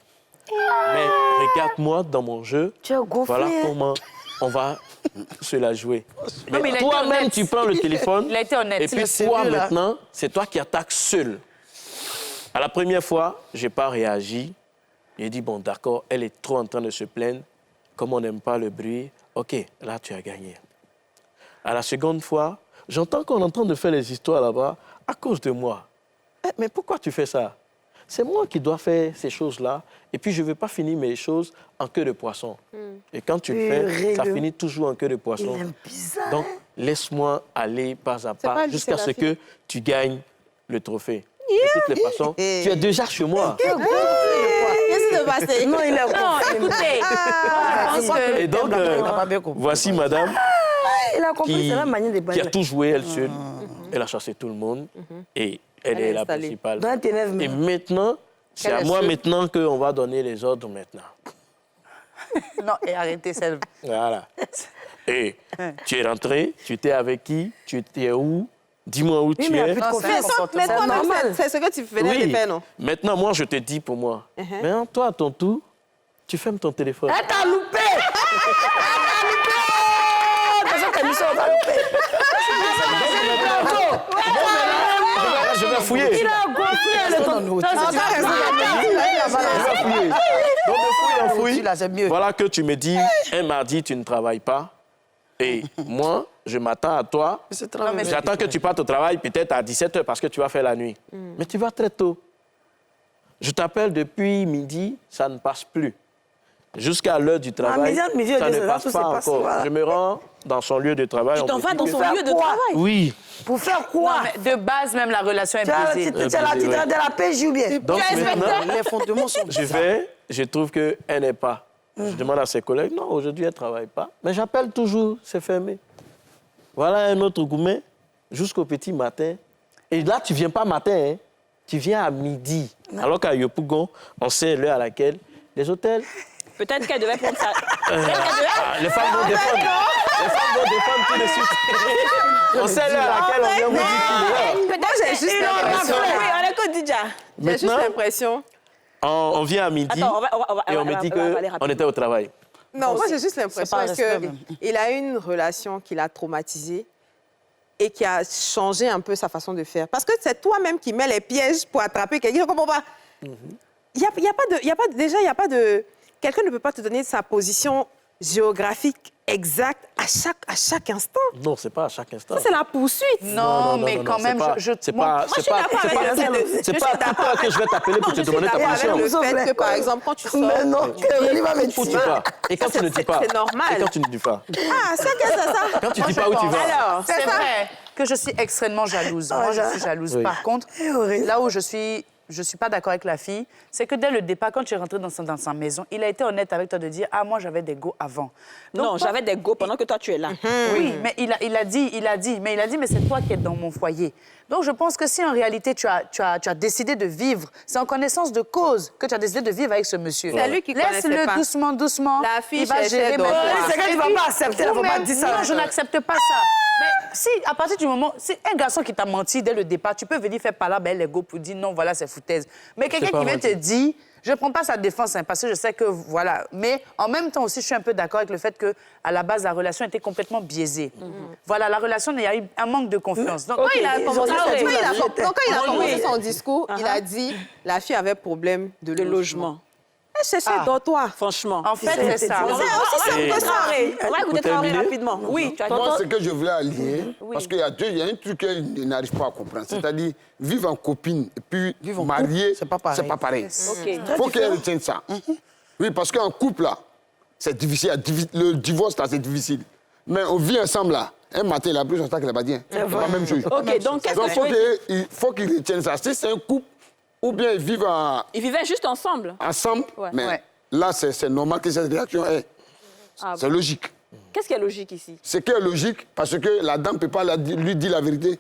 Mais regarde-moi dans mon jeu. Tu es gonflé. Voilà comment on va se la jouer. Non, mais il Mais a été toi-même, honnête. tu prends le téléphone. Il a été honnête. Et puis C'est toi, sérieux, là. maintenant, c'est toi qui attaques seul. À la première fois, je n'ai pas réagi. J'ai dit, bon, d'accord, elle est trop en train de se plaindre. Comme on n'aime pas le bruit, OK, là, tu as gagné. À la seconde fois, j'entends qu'on est en train de faire les histoires là-bas à cause de moi. Eh, mais pourquoi tu fais ça? C'est moi qui dois faire ces choses-là. Et puis, je ne veux pas finir mes choses en queue de poisson. Et quand tu le fais, ça finit toujours en queue de poisson. Il est bizarre. Donc, laisse-moi aller pas à pas pas lui, jusqu'à c'est ce la fille. que tu gagnes le trophée. De toutes les façons, tu es déjà chez moi. Qu'est-ce qui se passe? Non, il est Non, écoutez, je pense que... Et donc, voici madame Il a compris, qui, c'est la manière de qui a bailler. tout joué elle seule. Elle a chassé tout le monde. Et elle est la installée. principale. Dans tes lèvres, Et mais- maintenant, c'est Elle à est moi seule. maintenant qu'on va donner les ordres maintenant. Non, et arrêtez celle. Voilà. Et tu es rentré, tu étais avec qui? Tu étais où? Dis-moi où tu mais il y a es. plus de Non, confiance. c'est un comportement. Mais toi-même, normal. c'est ce que tu venais de faire, non? Maintenant, moi, je te dis pour moi. Maintenant, toi, à ton tour, tu fermes ton téléphone. Elle t'a loupé. Elle t'a loupé. Attention, ta mission, on t'a loupé. Je vais fouiller. Il a gonflé le temps. Je vais fouiller. Donc, de fouille Là, c'est en mieux. fouille. Voilà que tu me dis, un mardi, tu ne travailles pas. Et moi, je m'attends à toi. C'est très bien. J'attends que tu partes au travail peut-être à 17h parce que tu vas faire la nuit. Mais tu vas très tôt. Je t'appelle depuis midi, ça ne passe plus. Jusqu'à l'heure du travail, midi, ça ne ça passe se pas passe, encore. voilà. Je me rends dans son lieu de travail. Tu on t'en me vas dit dans que- son faire lieu de quoi? travail. Oui. Pour faire Non, quoi? mais de base, même la relation est Tu as brisée. de la PJ ou bien? Donc maintenant, Les fondements sont je trouve qu'elle n'est pas. Je demande à ses collègues, non, aujourd'hui, elle ne travaille pas. Mais j'appelle toujours, c'est fermé. Voilà un autre gourmet, jusqu'au petit matin. Et là, tu ne viens pas matin, hein. Tu viens à midi. Alors qu'à Yopougon, on sait l'heure à laquelle les hôtels... Peut-être qu'elle devait prendre ça. les femmes vont défendre. Les femmes vont défendre tout de suite. On sait l'heure à laquelle on vient vous dire qu'il est l'heure. Moi, j'ai juste l'impression. Oui, on écoute déjà. J'ai juste Maintenant, l'impression. on vient à midi Attends, et on me dit va aller qu'on rapidement. était au travail. Non, moi, j'ai juste l'impression pas un respect, même. qu'il a eu une relation qui l'a traumatisé et qui a changé un peu sa façon de faire. Parce que c'est toi-même qui mets les pièges pour attraper quelqu'un. Je ne comprends pas. Il y a pas de... Quelqu'un ne peut pas te donner sa position géographique exacte à chaque instant. Non, c'est pas à chaque instant. Ça, c'est la poursuite. Non, mais quand même, C'est pas je suis d'accord avec à toi que je vais t'appeler pour te demander ta D'accord position. avec le Vous fait offrez que, par exemple, quand tu sors... Mais non, il va me Où tu dire. vas? Et quand tu ne dis pas? c'est normal. Et quand tu ne dis pas? Ah, c'est ça. Quand tu dis pas où tu vas? Alors, c'est C'est ça. vrai que je suis extrêmement jalouse. Moi, je suis jalouse. Oui. Par contre, horrible. là où je suis pas d'accord avec la fille, c'est que dès le départ, quand tu es rentrée dans sa maison, il a été honnête avec toi de dire « Ah, moi, j'avais des go avant. » Donc, Non, j'avais des go pendant que toi, tu es là. Oui, mais il a dit, mais c'est toi qui es dans mon foyer. Donc, je pense que si en réalité, tu as décidé de vivre, c'est en connaissance de cause que tu as décidé de vivre avec ce monsieur. C'est lui qui connaissait Laisse-le pas. doucement. La fille il va cherchait gérer d'autres. maintenant. C'est que tu ne vas pas accepter, elle ne va pas Vous-même, dire ça. Non, je n'accepte pas ça. Mais si, à partir du moment... C'est un garçon qui t'a menti dès le départ, tu peux venir faire par là, ben, les go pour dire non, voilà, c'est foutaise. Mais quelqu'un pas qui vient menti. te dire... Je ne prends pas sa défense, hein, parce que je sais que, voilà. Mais en même temps aussi, je suis un peu d'accord avec le fait qu'à la base, la relation était complètement biaisée. Voilà, la relation, il y a eu un manque de confiance. Donc, Quand il a ils commencé ont dit commencé son discours, il a dit la fille avait problème de logement. Elle cherchait dans toi. Franchement. en fait, c'est ça. C'est aussi simple que ça. Traoré. On va écouter Traoré terminer rapidement. Oui, tu as Moi, dit. ce que je voulais allier, parce qu'il y a un truc qu'il n'arrive pas à comprendre, c'est-à-dire vivre en copine et puis Vivre en marier, couple, c'est pas pareil. c'est pas pareil. OK. Il faut qu'elle retienne ça. Oui, parce qu'en couple, là, c'est difficile. Le divorce, là, c'est difficile. Mais on vit ensemble, là. Un matin, il a pris son sac, il a pas dit. C'est pas la même chose. OK, donc qu'est-ce Donc, que tu veux dire? il faut qu'il retienne ça. Si c'est un couple, ou bien ils vivent Ils vivaient juste ensemble. ensemble, Ouais. mais Ouais. là, c'est normal que cette réaction ait. C'est logique. Qu'est-ce qui est logique ici? Ce qui est logique, parce que la dame ne peut pas lui dire la vérité.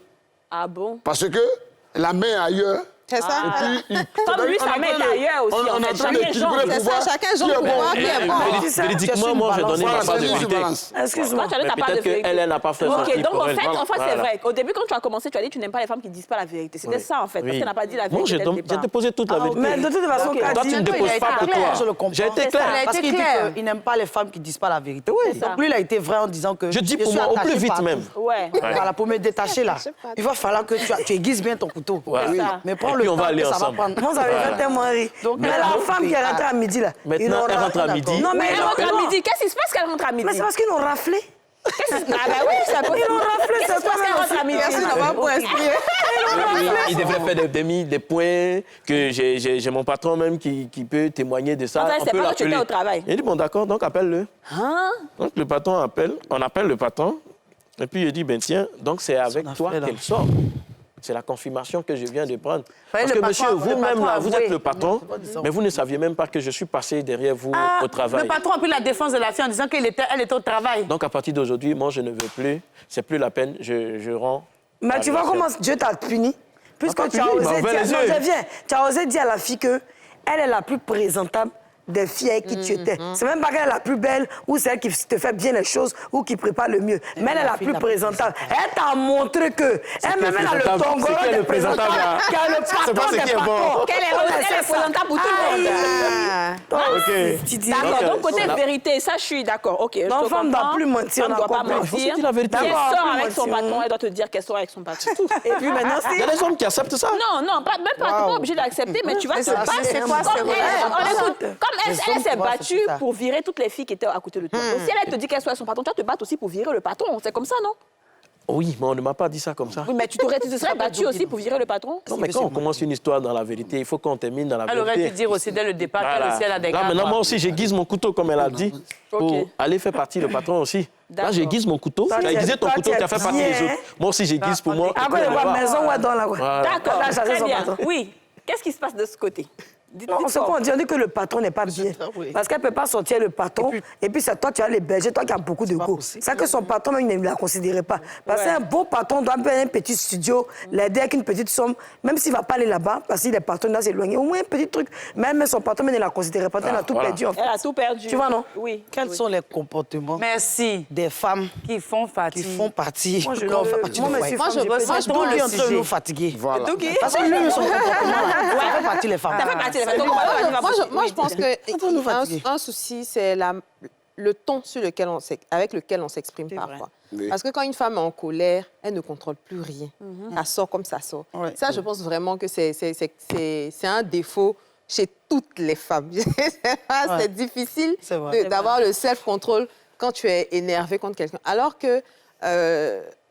Ah bon? Parce que la main est ailleurs. C'est ça. Comme lui, sa main est ailleurs aussi. On est en train d'équilibrer le pouvoir. Chacun jongle le pouvoir qui est bon. Véridiquement, moi, j'ai donné ma part de vérité. Excuse-moi. Tu n'as pas de vérité. Elle n'a pas fait ça. Ok, donc en fait, c'est vrai. Au début, quand tu as commencé, tu as dit que tu n'aimes pas les femmes qui ne disent pas la vérité. C'était ça, en fait. Parce qu'elle n'a pas dit la vérité. Non, j'ai déposé toute la vérité. Mais de toute façon, toi, tu ne déposes pas pour toi. Je le comprends. J'ai été clair. Parce qu'il dit qu'il n'aime pas les femmes qui ne disent pas la vérité. Oui, donc lui, il a été vrai en disant que... Je dis pour moi, au plus vite même. Ouais. Voilà, pour me détacher là, il va falloir que tu aiguises bien ton couteau. Mais prends le temps que ça va prendre. Moi, ça va tellement rire. Mais la femme qui est rentrée à midi là... Maintenant, elle rentre à midi. Non, mais elle rentre à midi. Qu'est-ce qui se passe qu'elle rentre à midi? Mais c'est parce qu'ils l'ont raflé. Ah bah oui, c'est possible. Ils l'ont raflé, c'est Qu'est-ce qui se passe qu'elle rentre à midi? Merci d'avoir pour inspirer. Il devrait faire des points, que j'ai mon patron même qui peut témoigner de ça. C'est pas que tu étais au travail. Il dit, bon d'accord, donc appelle-le. Donc le patron appelle, on appelle le patron, et puis il dit, ben tiens, donc c'est avec toi qu'elle sort. C'est la confirmation que je viens de prendre. Parce que monsieur, vous-même, là, vous êtes le patron, mais vous ne saviez même pas que je suis passé derrière vous au travail. Le patron a pris la défense de la fille en disant qu'elle était au travail. Donc, à partir d'aujourd'hui, moi, je ne veux plus. C'est plus la peine. Je rends. Mais tu vois comment Dieu t'a puni? Puisque tu as osé dire... Non, je viens. Tu as osé dire à la fille qu'elle est la plus présentable des filles avec qui tu étais. C'est même pas qu'elle est la plus belle ou celle qui te fait bien les choses ou qui prépare le mieux. Mais elle est la plus présentable. Elle t'a montré que elle-même a le tongolo de présentable, qu'elle a le patron des patrons. Qu'elle est présentable pour tout le monde. D'accord, donc côté vérité, ça je suis d'accord. Ok, je comprends. Femme ne doit plus mentir. Elle ne doit pas mentir. Si elle sort avec son patron, elle doit te dire qu'elle sort avec son patron. Et puis maintenant, il y a des hommes qui acceptent ça. Non, même pas, tu n'es pas obligé d'accepter, mais tu vas te battre. C'est quoi, elle s'est battue pour virer toutes les filles qui étaient à côté de toi. Donc, si elle te dit qu'elle soit son patron, tu vas te battre aussi pour virer le patron. C'est comme ça, non? Oui, mais on ne m'a pas dit ça comme ça. Oui, mais tu te serais battu aussi pour virer le patron? Non, mais quand on commence une histoire dans la vérité, il faut qu'on termine dans la vérité. Elle aurait pu dire aussi dès le départ qu'elle aussi, elle a des gars. Là, maintenant, moi aussi, j'aiguise mon couteau, comme elle a dit, pour aller faire partie le patron aussi. Là, j'aiguise mon couteau. Tu as aiguisé ton couteau, tu as fait partie des autres. Moi aussi, j'aiguise pour moi. À quoi de la maison ou dans la rue? D'accord, très bien. Oui. Qu'est-ce qui se passe de ce côté? On dit que le patron n'est pas bien. Parce qu'elle ne peut pas sortir le patron. Et puis c'est toi, tu as les bergers, toi qui as beaucoup de go. C'est que son patron, même, il ne la considérait pas. Parce qu'un bon patron doit faire un petit studio, l'aider avec une petite somme, même s'il ne va pas aller là-bas, parce qu'il est patron, il doit s'éloigner. Au moins un petit truc. Même son patron, même, ne la considérait pas. Elle a tout perdu. Elle a tout perdu. Tu vois, non? Oui. Quels sont les comportements des femmes qui font partie Moi, je ressens trop le sujet. Nous fatigués. Voilà. Parce que lui, son comportement, ça fait partie les femmes. Moi, je pense qu'un souci, c'est le ton avec lequel on s'exprime parfois. Oui. Parce que quand une femme est en colère, elle ne contrôle plus rien. Elle sort comme ça sort. Ça, je pense vraiment que c'est un défaut chez toutes les femmes. C'est difficile d'avoir le self-control quand tu es énervé contre quelqu'un. Alors que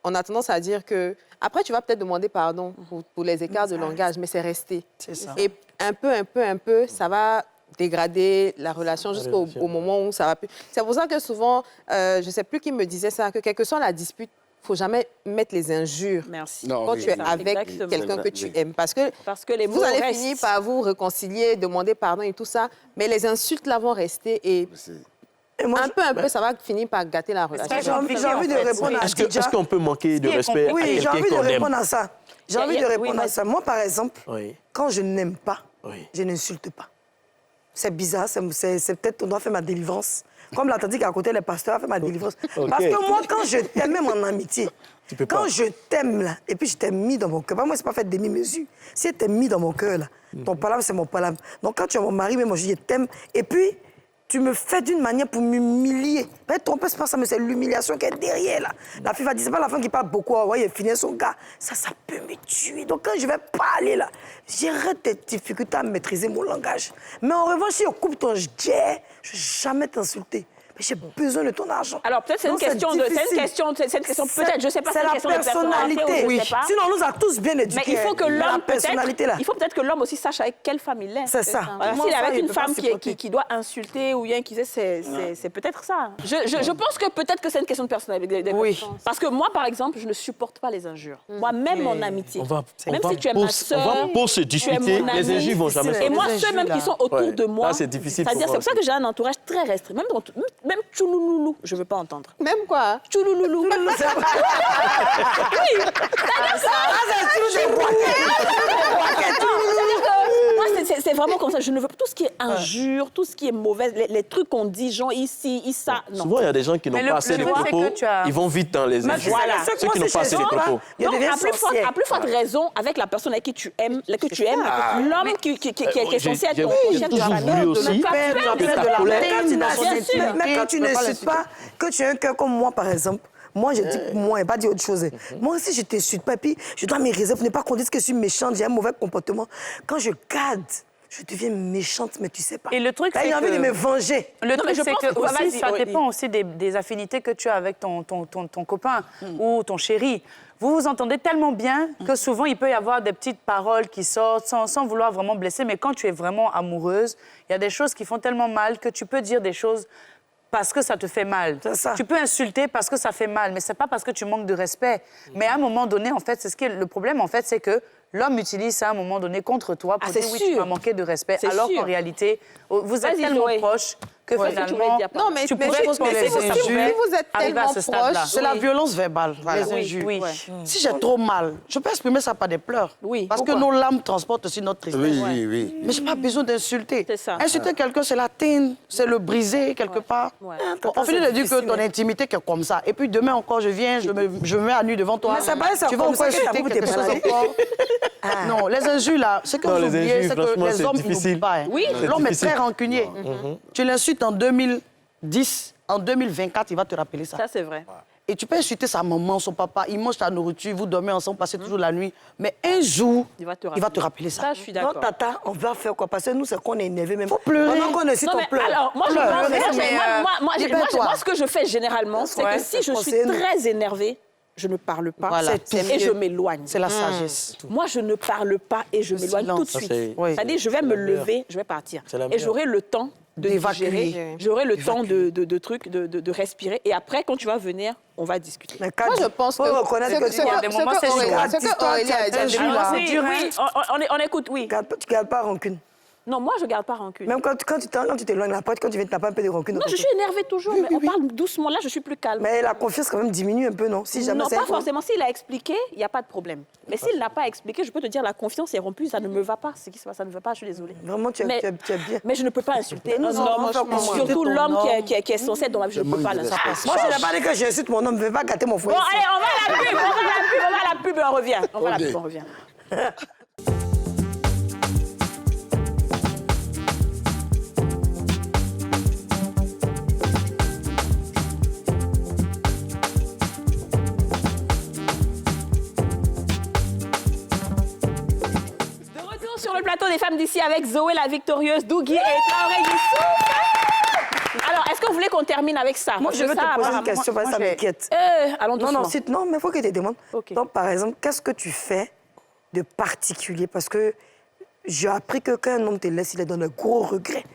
on a tendance à dire que... Après, tu vas peut-être demander pardon pour les écarts de langage, mais c'est resté. C'est ça. Et un peu, ça va dégrader la relation jusqu'au moment où ça va plus. C'est pour ça que souvent, je ne sais plus qui me disait ça, que quelle que soit la dispute, il ne faut jamais mettre les injures quand tu es avec quelqu'un que tu aimes. Parce que les mots vous allez finir par vous réconcilier, demander pardon et tout ça, mais les insultes là vont rester et... Moi, un peu, ça va finir par gâter la relation. J'ai envie de répondre à Tidja. Est-ce qu'on peut manquer de respect à quelqu'un qu'on aime? Oui, j'ai envie de répondre à ça. J'ai envie de répondre à ça. Moi, par exemple, quand je n'aime pas, je n'insulte pas. C'est bizarre, c'est peut-être on doit faire ma délivrance. Comme l'a dit qu'à côté, les pasteurs ont fait ma délivrance. Parce que moi, quand je t'aime, même en amitié, quand je t'aime, là, et puis je t'ai mis dans mon cœur, moi, c'est pas fait demi-mesure. Si tu t'es mis dans mon cœur, là, ton palabre, c'est mon palabre. Donc, quand tu es mon mari, même moi, je t'aime, et puis... Tu me fais d'une manière pour m'humilier. Tromper, c'est pas ça, mais c'est l'humiliation qui est derrière, là. La fille va dire, c'est pas la femme qui parle beaucoup, il finit son gars. Ça peut me tuer. Donc, quand je vais parler, là, j'aurai des difficultés à maîtriser mon langage. Mais en revanche, si on coupe ton jet, je ne vais jamais t'insulter. mais j'ai besoin de ton argent. Alors peut-être c'est une question peut-être, je sais pas, c'est une question de personnalité. Oui. Sinon, on nous a tous bien éduqués. Mais il faut que l'homme peut-être que l'homme aussi sache avec quelle femme il est. C'est ça. S'il est avec une femme qui doit insulter ou bien qui c'est peut-être ça. Je pense que peut-être que c'est une question de personnalité. Oui. Parce que moi, par exemple, je ne supporte pas les injures. Moi, même en amitié. Même si tu es ma sœur, on va pour se discuter, les injures vont jamais sortir. Et moi, ceux même qui sont autour de moi, c'est difficile. C'est-à-dire, c'est pour ça que j'ai un entourage très restreint. Même tchoulouloulou, je ne veux pas entendre. Même quoi? Tchoulouloulou. Oui, c'est vraiment comme ça. Je ne veux pas tout ce qui est injure, tout ce qui est mauvais, les trucs qu'on dit, genre ici, ça. Non. Souvent, il y a des gens qui n'ont pas assez de propos. Ils vont vite dans les injures. Voilà. Ceux qui n'ont pas assez de propos. Donc, à plus forte raison, avec la personne avec qui tu aimes, l'homme qui est censé être ton chef de la famille, mais quand tu n'insultes pas, que tu as un cœur comme moi, par exemple, moi, je dis moi, et pas dire autre chose. Moi aussi, je t'insulte pas, puis je dois me réserver pour ne pas qu'on dise que je suis méchante, j'ai un mauvais comportement. Quand je cadre, je deviens méchante, mais tu sais pas. Et le truc, c'est que... J'ai envie de me venger. Le truc, c'est que aussi, ça dépend aussi des affinités que tu as avec ton copain ou ton chéri. Vous vous entendez tellement bien que souvent, il peut y avoir des petites paroles qui sortent sans vouloir vraiment blesser. Mais quand tu es vraiment amoureuse, il y a des choses qui font tellement mal que tu peux dire des choses parce que ça te fait mal. Tu peux insulter parce que ça fait mal, mais c'est pas parce que tu manques de respect. Mais à un moment donné, en fait, c'est ce qui est le problème, en fait, c'est que l'homme utilise ça à un moment donné contre toi pour dire oui, tu m'as manqué de respect, alors qu'en réalité, vous êtes tellement proches que finalement... Non, mais tu pourrais si vous êtes tellement proches... C'est la violence verbale, les injures. Si j'ai trop mal, je peux exprimer ça par des pleurs. Parce que nos larmes transportent aussi notre tristesse. Oui. Mais je n'ai pas besoin d'insulter. Insulter quelqu'un, c'est l'atteindre, c'est le briser quelque part. On finit de dire que ton intimité est comme ça. Et puis demain encore, je viens, je me mets à nu devant toi. Mais c'est pas ça, tu vas encore insulter quelque chose encore. Non, les injures, là, ce que vous oubliez, c'est que les hommes n'oublient pas. L'homme est très rancunier. Tu l'insultes en 2010, en 2024, il va te rappeler ça. Ça, c'est vrai. Et tu peux insulter sa maman, son papa, il mange ta nourriture, vous dormez ensemble, passez toujours la nuit. Mais un jour, il va te rappeler ça. Ça, je suis d'accord. Non, tata, on va faire quoi? Parce que nous, c'est qu'on est énervé même. Faut pleurer. Pendant qu'on insulte, on pleure. Alors, moi, ce que je fais généralement, c'est que si je suis très énervée, je ne parle pas et je m'éloigne. C'est la sagesse. Moi, je ne parle pas et je m'éloigne tout de suite. C'est-à-dire, je vais me lever, je vais partir. Et j'aurai le temps de digérer, j'aurai le temps de respirer. Et après, quand tu vas venir, on va discuter. Moi, je pense que ce que Aurélie a dit, on écoute, oui. Tu ne gardes pas rancune. Non, moi, je ne garde pas rancune. Même quand tu t'éloignes de la porte, quand tu viens, tu n'as pas un peu de rancune. Non, je suis énervée toujours, mais on parle doucement. Là, je suis plus calme. Mais la confiance, quand même, diminue un peu, non? Si jamais non, pas forcément. S'il a expliqué, il n'y a pas de problème. Mais s'il n'a pas expliqué, je peux te dire, la confiance est rompue, ça ne me va pas. Ce qui se passe, ça ne me va pas, je suis désolée. Vraiment, tu es bien. Mais je ne peux pas insulter un homme, surtout l'homme qui est censé être dans ma vie, je ne peux pas l'insulter. Moi, je n'ai pas dit que j'insulte mon homme, je ne vais pas gâter mon foyer. Bon, allez, on va à la pub, on revient. On va à la pub, on revient. Sur le plateau des femmes d'ici avec Zoé la victorieuse, Dougui et Traoré Youssouf. Alors, est-ce que vous voulez qu'on termine avec ça? Moi, je veux te poser une question, parce que ça m'inquiète. Allons doucement. Non, mais il faut que je te demande. Okay. Donc, par exemple, qu'est-ce que tu fais de particulier? Parce que j'ai appris que quand un homme te laisse, il est dans un gros regret.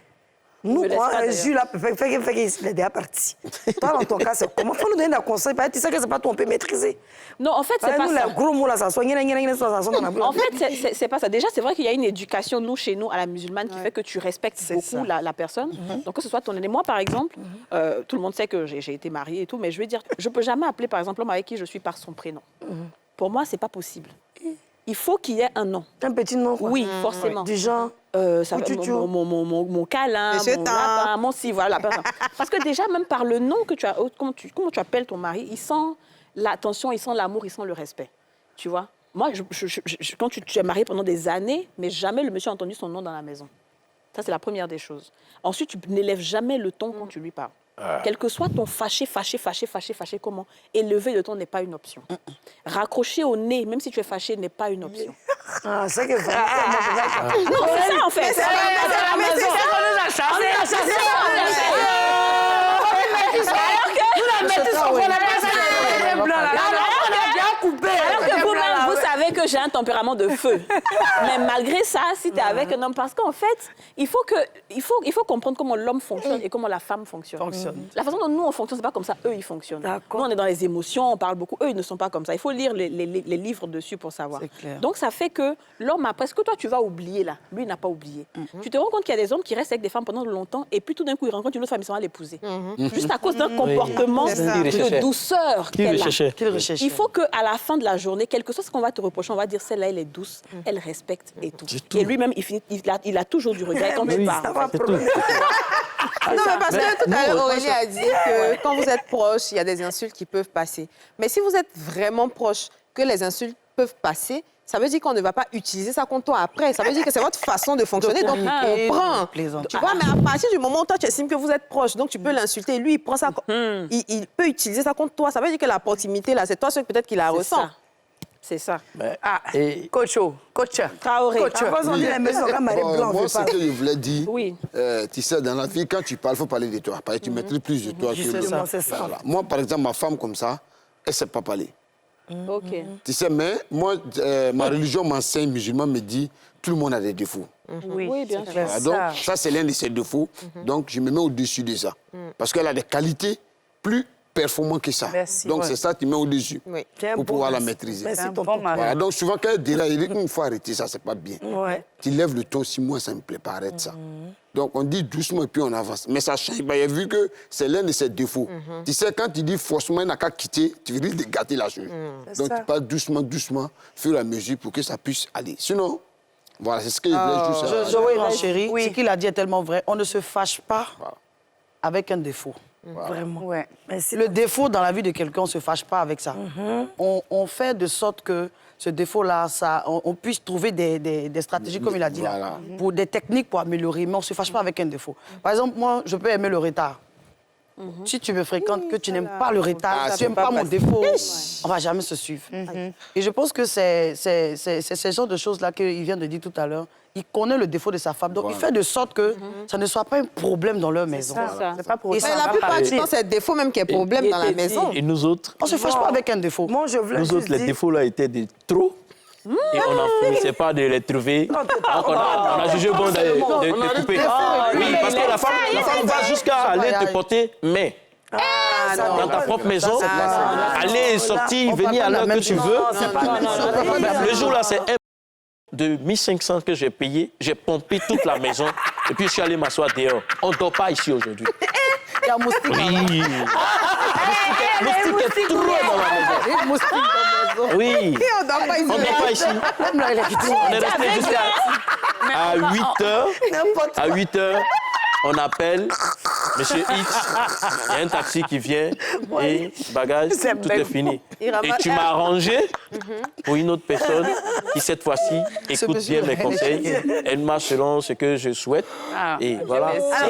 Nous, un jus là, il est déjà parti. Toi, dans ton cas, c'est comment? Il faut nous donner des conseils. Tu sais que c'est pas toi, on peut maîtriser. Non, en fait, c'est pas ça. Les gros mots là, ça soit. En fait, c'est pas ça. Déjà, c'est vrai qu'il y a une éducation, chez nous, à la musulmane, qui fait que tu respectes beaucoup la personne. Donc, que ce soit ton aîné. Moi, par exemple, tout le monde sait que j'ai été mariée et tout, mais je veux dire, je peux jamais appeler, par exemple, l'homme avec qui je suis par son prénom. Pour moi, c'est pas possible. Il faut qu'il y ait un nom. Un petit nom, quoi. Oui, forcément. Du genre mon câlin, mon lapin, mon si, voilà la personne. Parce que déjà, même par le nom que tu as, comment tu appelles ton mari, il sent l'attention, il sent l'amour, il sent le respect. Tu vois? Moi, quand tu es mariée pendant des années, mais jamais le monsieur a entendu son nom dans la maison. Ça, c'est la première des choses. Ensuite, tu n'élèves jamais le ton quand tu lui parles. Quel que soit ton fâché, comment, élever le ton n'est pas une option. Raccrocher au nez, même si tu es fâché, n'est pas une option. Ah, c'est que vraiment... Non, c'est ça, en fait. C'est la maison. j'ai un tempérament de feu. Mais malgré ça, si tu es avec un homme, parce qu'en fait, il faut comprendre comment l'homme fonctionne et comment la femme fonctionne. La façon dont nous, on fonctionne, c'est pas comme ça, eux, ils fonctionnent. Nous, on est dans les émotions, on parle beaucoup. Eux, ils ne sont pas comme ça. Il faut lire les livres dessus pour savoir. Donc, ça fait que l'homme, après, ce que toi, tu vas oublier là, lui, il n'a pas oublié. Tu te rends compte qu'il y a des hommes qui restent avec des femmes pendant longtemps et puis tout d'un coup, ils rencontrent une autre femme, ils sont à l'épouser. Juste à cause d'un comportement de douceur qu'elle a. Il faut qu'à la fin de la journée, quelque chose qu'on va te reprocher, on va dire celle-là, elle est douce, elle respecte et tout. Et lui-même, il a toujours du regret quand tu parles. Non, mais parce que tout à l'heure, Aurélie a dit que quand vous êtes proche, il y a des insultes qui peuvent passer. Mais si vous êtes vraiment proche, que les insultes peuvent passer, ça veut dire qu'on ne va pas utiliser ça contre toi après. Ça veut dire que c'est votre façon de fonctionner, donc on prend. Tu vois, mais à partir du moment où toi, tu estimes que vous êtes proche, donc tu peux l'insulter. Lui, il prend ça, il peut utiliser ça contre toi. Ça veut dire que la proximité, là, c'est toi seul peut-être qui la ressent. C'est ça. Coach. Traoré. Moi, ce que je voulais dire, tu sais, dans la vie, quand tu parles, il faut parler de toi. Parce que tu maîtrises plus de toi que de c'est ça. Voilà. Moi, par exemple, ma femme comme ça, elle ne sait pas parler. Tu sais, mais moi, ma religion m'enseigne, musulman me dit, tout le monde a des défauts. Oui, bien sûr. Voilà, donc, ça, c'est l'un de ses défauts. Donc, je me mets au-dessus de ça. Parce qu'elle a des qualités plus performantes que ça. Donc, c'est ça, tu mets au-dessus pour pouvoir la maîtriser. Voilà, donc, souvent, quand elle dit là, il faut arrêter ça, c'est pas bien. Tu lèves le ton, si moi, ça me plaît pas, arrête ça. Donc, on dit doucement et puis on avance. Mais ça change. Il a vu que c'est l'un de ses défauts. Tu sais, quand tu dis forcément, il n'a qu'à quitter, tu risques de gâter la chose. Donc, tu passes doucement, doucement, fur et à mesure pour que ça puisse aller. Sinon, voilà, c'est ce que je voulais juste... Joël, chérie, ce qu'il a dit est tellement vrai. On ne se fâche pas avec un défaut. Vraiment. Le défaut dans la vie de quelqu'un, on ne se fâche pas avec ça. On fait de sorte que ce défaut-là, on puisse trouver des stratégies, comme il a dit là, pour des techniques pour améliorer, mais on ne se fâche pas avec un défaut. Par exemple, moi, je peux aimer le retard. Si tu me fréquentes, que tu n'aimes pas le retard, tu n'aimes pas mon défaut, on ne va jamais se suivre. Et je pense que c'est ce genre de choses-là qu'il vient de dire tout à l'heure. Il connaît le défaut de sa femme, donc il fait de sorte que ça ne soit pas un problème dans leur maison. C'est pas pour ça. La plupart du temps, c'est le défaut même qui est problème dans la maison. Et nous autres, on ne se fâche pas avec un défaut. Moi, je voulais nous autres, les défauts là étaient de trop. Et on n'en finissait pas de les trouver. Donc on a jugé bon de couper. Oui, parce que la femme va jusqu'à aller te porter, mais dans ta propre maison, aller sortir, venir à l'heure que tu veux. Le jour là, c'est de 1500 que j'ai payé, j'ai pompé toute la maison et puis je suis allé m'asseoir dehors. On ne dort pas ici aujourd'hui. Il y a un moustique. Oui. Moustique est trop dans la maison. Oui. On ne dort pas ici. On ne dort pas ici. On est resté jusqu'à 8 heures. À 8 heures, on appelle Monsieur X. Il y a un taxi qui vient et bagage, tout est fini. Et tu m'as arrangé pour une autre personne qui, cette fois-ci, écoute bien mes conseils. Elle marche selon ce que je souhaite. Et voilà. Ça,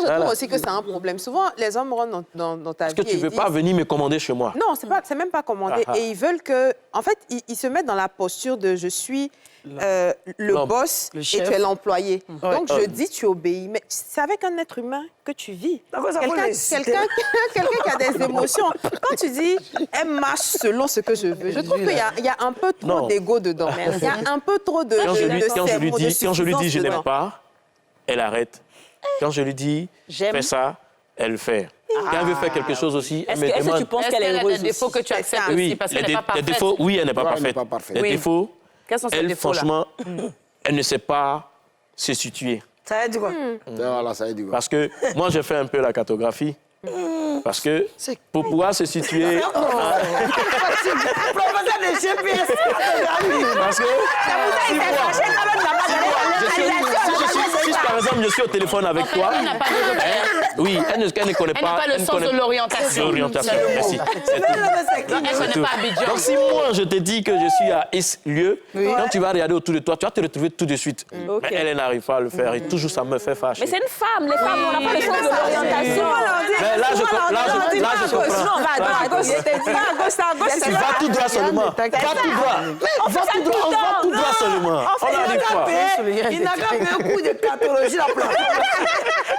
je trouve aussi que c'est un problème. Souvent, les hommes rentrent dans ta vie. Parce que tu ne veux pas venir me commander chez moi. Non, c'est même pas commander. Et ils veulent que... En fait, ils se mettent dans la posture de je suis le boss et tu es l'employé. Donc, je dis, tu obéis. Mais c'est avec un être humain que tu vis. Quelqu'un qui a des émotions. Quand tu dis, elle marche selon ce que je veux, je trouve qu'il y a un peu trop d'ego dedans. Il y a un peu trop de Quand je lui dis, je n'aime pas, elle arrête. Quand je lui dis, fais ça, elle le fait. Quand elle veut faire quelque chose aussi, elle me demande... Est-ce que tu penses qu'elle est heureuse? Est-ce qu'elle a des défauts que tu acceptes aussi parce qu'elle n'est pas parfaite? Les défauts, oui, elle n'est pas parfaite. Les défauts, elle, franchement, elle ne sait pas se situer. Ça veut dire quoi? Voilà, ça veut dire quoi? Parce que moi, j'ai fait un peu la cartographie. Parce que pour pouvoir se situer... Professeur de GPS. Parce que si par exemple je suis au téléphone avec toi, oui, elle ne connaît pas. Elle n'a pas le sens de l'orientation. Merci. Elle ne connaît pas Abidjan. Donc si moi je te dis que je suis à ce lieu, quand tu vas regarder autour de toi, tu vas te retrouver tout de suite. Mais elle n'arrive pas à le faire et toujours ça me fait fâcher. Mais c'est une femme, les femmes, on n'a pas le sens de l'orientation. Mais là, je comprends. Non, va à gauche. Tu vas tout droit seulement. Va tout droit. On va tout droit seulement. On n'arrive pas. Il n'a qu'à faire un coup de cartologie là.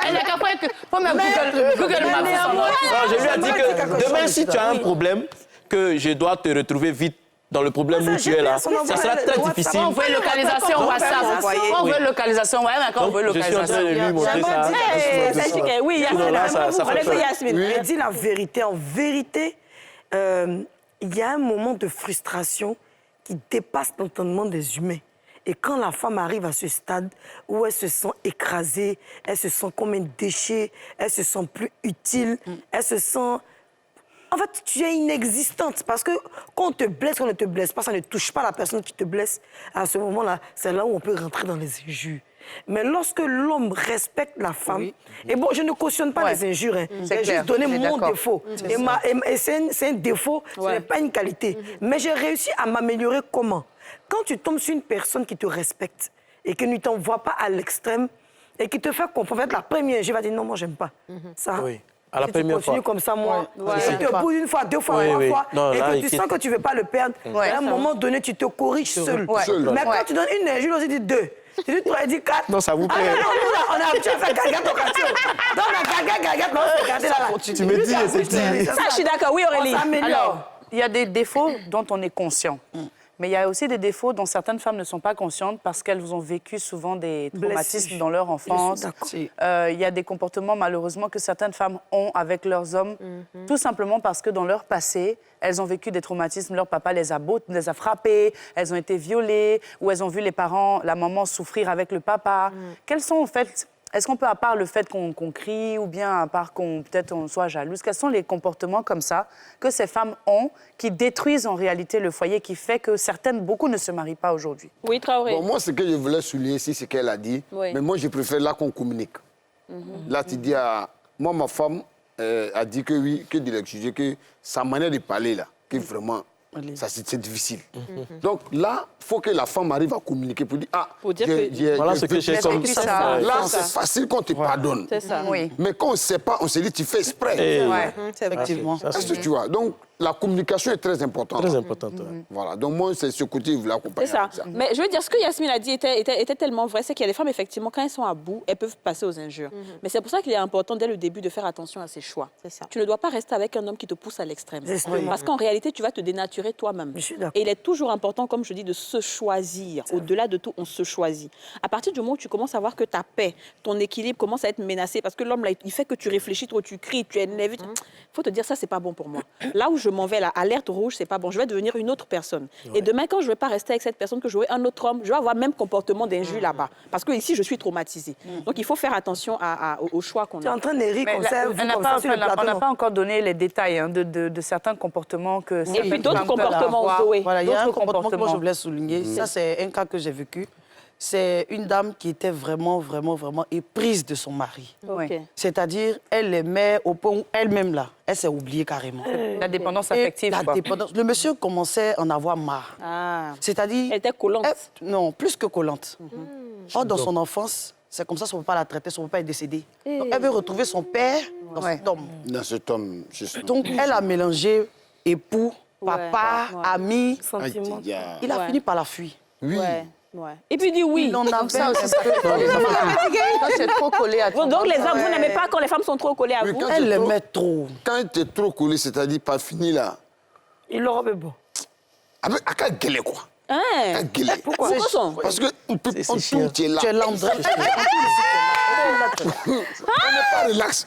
Elle n'a qu'à faire Google Maps. Je lui ai dit que demain, si tu as un problème, que je dois te retrouver vite dans le problème où tu es là, ça sera très difficile. On veut localisation WhatsApp. On veut localisation, ouais, d'accord, on veut localisation. Je suis en train de lui montrer ça. Oui, Yasmine. Je dis la vérité. En vérité, il y a un moment de frustration qui dépasse l'entendement des humains. Et quand la femme arrive à ce stade où elle se sent écrasée, elle se sent comme un déchet, elle se sent plus utile, elle se sent... En fait, tu es inexistante parce que quand on te blesse, quand on ne te blesse pas, ça ne touche pas la personne qui te blesse. À ce moment-là, c'est là où on peut rentrer dans les injures. Mais lorsque l'homme respecte la femme, et bon, je ne cautionne pas les injures, j'ai juste donné mon défaut. Et c'est un défaut, ce n'est pas une qualité. Mais j'ai réussi à m'améliorer comment? Quand tu tombes sur une personne qui te respecte et qui ne t'envoie pas à l'extrême et qui te fait comprendre, la première, je vais dire non, moi, j'aime pas ça. Oui. À la première fois. Tu continues comme ça, moi, je te bouge une fois, deux fois, trois fois, non, et que tu sens que tu ne veux pas le perdre, à un moment donné, tu te corriges seul. Mais quand tu donnes une injure, on dit deux. Tu dis 3, dis 4. Non, ça vous plaît. On a habitué à faire gaga au quartier. Donc, la gaga, on se regarde là. Tu me dis, c'est ça, je suis d'accord. Oui, Aurélie. Alors, il y a des défauts dont on est conscient. Mais il y a aussi des défauts dont certaines femmes ne sont pas conscientes parce qu'elles ont vécu souvent des traumatismes dans leur enfance. Il y a des comportements, malheureusement, que certaines femmes ont avec leurs hommes, tout simplement parce que dans leur passé, elles ont vécu des traumatismes. Leur papa les a frappées, elles ont été violées, ou elles ont vu les parents, la maman souffrir avec le papa. Quels sont, en fait... Est-ce qu'on peut, à part le fait qu'on crie ou bien à part qu'on peut-être on soit jalouse, quels sont les comportements comme ça que ces femmes ont qui détruisent en réalité le foyer, qui fait que beaucoup ne se marient pas aujourd'hui? Oui, Traoré. Bon, moi, ce que je voulais souligner ici, c'est ce qu'elle a dit. Oui. Mais moi, je préfère là qu'on communique. Là, tu dis à... Moi, ma femme a dit que oui, que de l'excuser, que sa manière de parler, là, que vraiment... C'est difficile. Donc là, il faut que la femme arrive à communiquer pour dire voilà ce que j'ai comme ça. Là, c'est facile qu'on te pardonne. C'est ça. Mais quand on ne sait pas, on se dit tu fais exprès. Effectivement. Est-ce que tu vois? Donc, la communication est très importante. Très importante. Voilà. Donc, moi, c'est ce côté que je voulais accompagner. C'est ça. Mais je veux dire, ce que Yasmine a dit était tellement vrai, c'est qu'il y a des femmes, effectivement, quand elles sont à bout, elles peuvent passer aux injures. Mais c'est pour ça qu'il est important, dès le début, de faire attention à ses choix. Tu ne dois pas rester avec un homme qui te pousse à l'extrême. Parce qu'en réalité, tu vas te dénaturer toi-même. Et il est toujours important, comme je dis, de se choisir. Au-delà de tout, on se choisit. À partir du moment où tu commences à voir que ta paix, ton équilibre commence à être menacé, parce que l'homme, là, il fait que tu réfléchis trop, tu cries, tu es énervé. Il faut te dire, ça, c'est pas bon pour moi. Là où je m'en vais, là, alerte rouge, c'est pas bon. Je vais devenir une autre personne. Et demain, quand je ne vais pas rester avec cette personne, que j'aurai un autre homme, je vais avoir le même comportement d'injure là-bas. Parce que ici, je suis traumatisée. Donc, il faut faire attention au choix qu'on a. Tu es en train de rire comme ça. On n'a pas encore donné les détails de certains comportements que... Et puis d'autres comportements, Zoé. Voilà, il y a un comportement que moi, je voulais souligner. Ça, c'est un cas que j'ai vécu. C'est une dame qui était vraiment éprise de son mari. C'est-à-dire, elle l'aimait au point où elle-même, là, elle s'est oubliée carrément. La dépendance affective. La dépendance. Le monsieur commençait à en avoir marre. C'est-à-dire... Elle était collante. Non, plus que collante. Or, dans son enfance, c'est comme ça son papa l'a traité, son papa est décédé. Donc, elle veut retrouver son père dans cet homme. Dans cet homme, justement. Donc, elle a mélangé époux, papa, ami, sentiment. Il a fini par la fuir. Oui. Et puis il dit oui. On a ça aussi. Quand c'est trop collé à toi. Donc les hommes, vous n'aimez pas quand les femmes sont trop collées à vous? Elle l'aimait trop. Quand tu es trop collé, c'est-à-dire pas fini là. Il l'aura fait bon. À quel gueuler quoi? Pourquoi? Parce que tu es là. Tu es l'André. On n'est pas relax.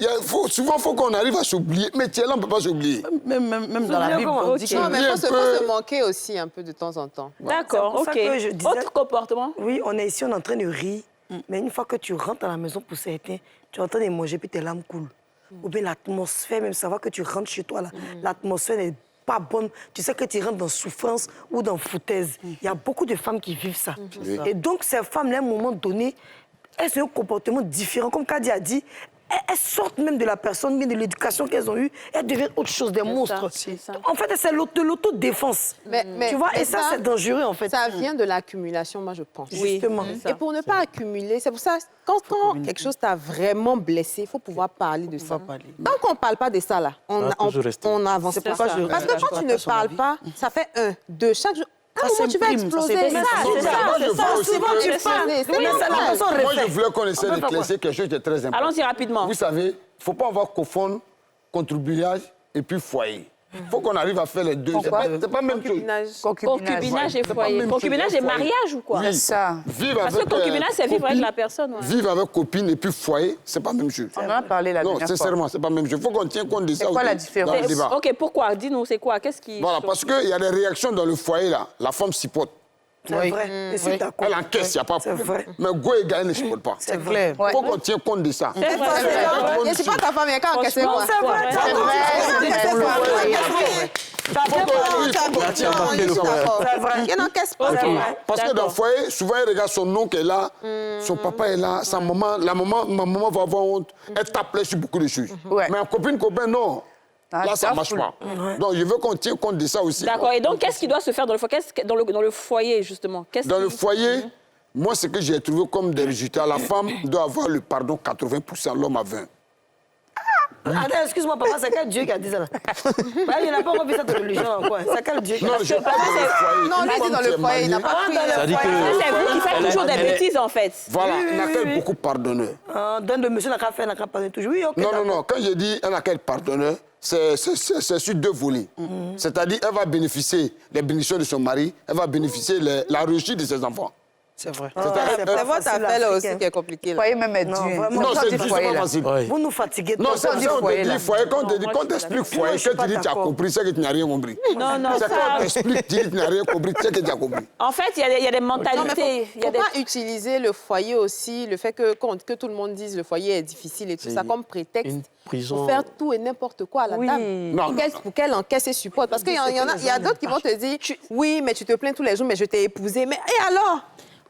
Souvent, il faut qu'on arrive à s'oublier. Mais tu es là, on ne peut pas s'oublier. Même dans la Bible, on dit non, mais il faut se manquer aussi un peu de temps en temps. D'accord, ok. Autre comportement? Oui, on est ici, on est en train de rire. Mais une fois que tu rentres à la maison pour certains, tu es en train de manger, puis tes larmes coulent. Ou bien l'atmosphère, même savoir que tu rentres chez toi, l'atmosphère n'est pas bonne. Tu sais que tu rentres dans souffrance ou dans foutaise. Il y a beaucoup de femmes qui vivent ça. Et donc, ces femmes, à un moment donné, elles ont un comportement différent. Comme Kadi a dit, elles sortent même de la personne, de l'éducation qu'elles ont eue, elles deviennent autre chose, des monstres. Ça. En fait, c'est de l'autodéfense. Tu vois, et ça, c'est dangereux, en fait. Ça vient de l'accumulation, moi, je pense. Oui, justement. Et pour ne pas accumuler, c'est pour ça, quand quelque chose t'a vraiment blessé, il faut pouvoir parler de ça. Tant qu'on ne parle pas de ça, là, on n'avance pas. Parce que quand tu ne parles pas, ça fait 1, 2, chaque jour. À un moment, tu vas exploser. C'est ça. Souvent, tu parles. Moi, je voulais qu'on essaie de classer quelque chose de très important. Allons-y rapidement. Vous savez, il ne faut pas avoir confondre contribuable et puis foyer. Il faut qu'on arrive à faire les deux. C'est pas même chose. Concubinage et foyer. Concubinage et mariage ou quoi? C'est ça. Parce que concubinage, c'est vivre avec la personne. Vivre avec copine et puis foyer, c'est pas même chose. On en a parlé la dernière fois. Non, sincèrement, c'est pas même chose. Il faut qu'on tienne compte de ça. C'est quoi la différence? Ok, pourquoi? Dis-nous, c'est quoi? Qu'est-ce qui... Voilà, parce qu'il y a des réactions dans le foyer, là. La femme supporte. C'est vrai. Elle encaisse, il n'y a pas de problème. Mais Go et Gaël ne supportent pas. C'est clair. Il faut qu'on tienne compte de ça. Et c'est pas ta femme, il y a qu'à encaisser quoi? C'est vrai. Il n'encaisse pas. Parce que dans le foyer, souvent, il regarde son oncle est là, son papa est là, sa maman, ma maman va avoir honte. Elle tape sur beaucoup de choses. Mais en copine, non. Là, ça ne marche pas. Donc, je veux qu'on tienne compte de ça aussi. D'accord. Et donc, qu'est-ce qui doit se faire dans le foyer, dans le foyer justement? Dans le foyer, moi, ce que j'ai trouvé comme des résultats, la femme doit avoir le pardon 80%, l'homme à 20%. Attends, excuse-moi, papa, c'est quel Dieu qui a dit ça là? Il n'a pas envie cette religion, quoi. C'est quel Dieu qui a dit ça? Non, je parle dans le foyer. Non, lui, dit dans le foyer, il n'a pas pris. C'est vous qui faites toujours des bêtises, en fait. Voilà, il n'a qu'à beaucoup pardonner. Donne de monsieur n'a qu'à faire, n'a qu'à pardonner toujours. Oui, ok. Non. Quand je dis elle n'a qu'à pardonner, c'est sur deux volets. C'est-à-dire, elle va bénéficier des bénédictions de son mari, elle va bénéficier la réussite de ses enfants. C'est vrai. C'est votre affaire aussi qui est compliquée. Le foyer même est dur. Non, c'est pas facile. Vous nous fatiguez. Non, c'est ça, on te dit foyer. Quand on t'explique foyer, que tu dis tu as compris, c'est que tu n'as rien compris. Non, c'est quand on t'explique, tu dis tu n'as rien compris, c'est que tu as compris. En fait, il y a des mentalités. Il ne faut pas utiliser le foyer aussi, le fait que tout le monde dise le foyer est difficile et tout ça comme prétexte pour faire tout et n'importe quoi à la dame. Pour qu'elle encaisse et supporte. Parce qu'il y a d'autres qui vont te dire oui, mais tu te plains tous les jours, mais je t'ai épousé. Mais et alors?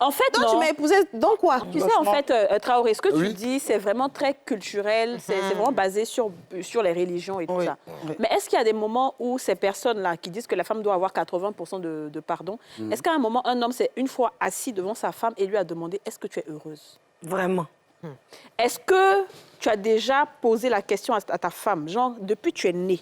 En fait, donc, tu m'as épousé, donc quoi? Tu sais, en fait, Traoré, ce que tu dis, c'est vraiment très culturel, c'est vraiment basé sur les religions et tout ça. Mais est-ce qu'il y a des moments où ces personnes-là qui disent que la femme doit avoir 80% de pardon, est-ce qu'à un moment, un homme s'est une fois assis devant sa femme et lui a demandé « Est-ce que tu es heureuse ?» Vraiment. Est-ce que tu as déjà posé la question à ta femme, genre, depuis que tu es née,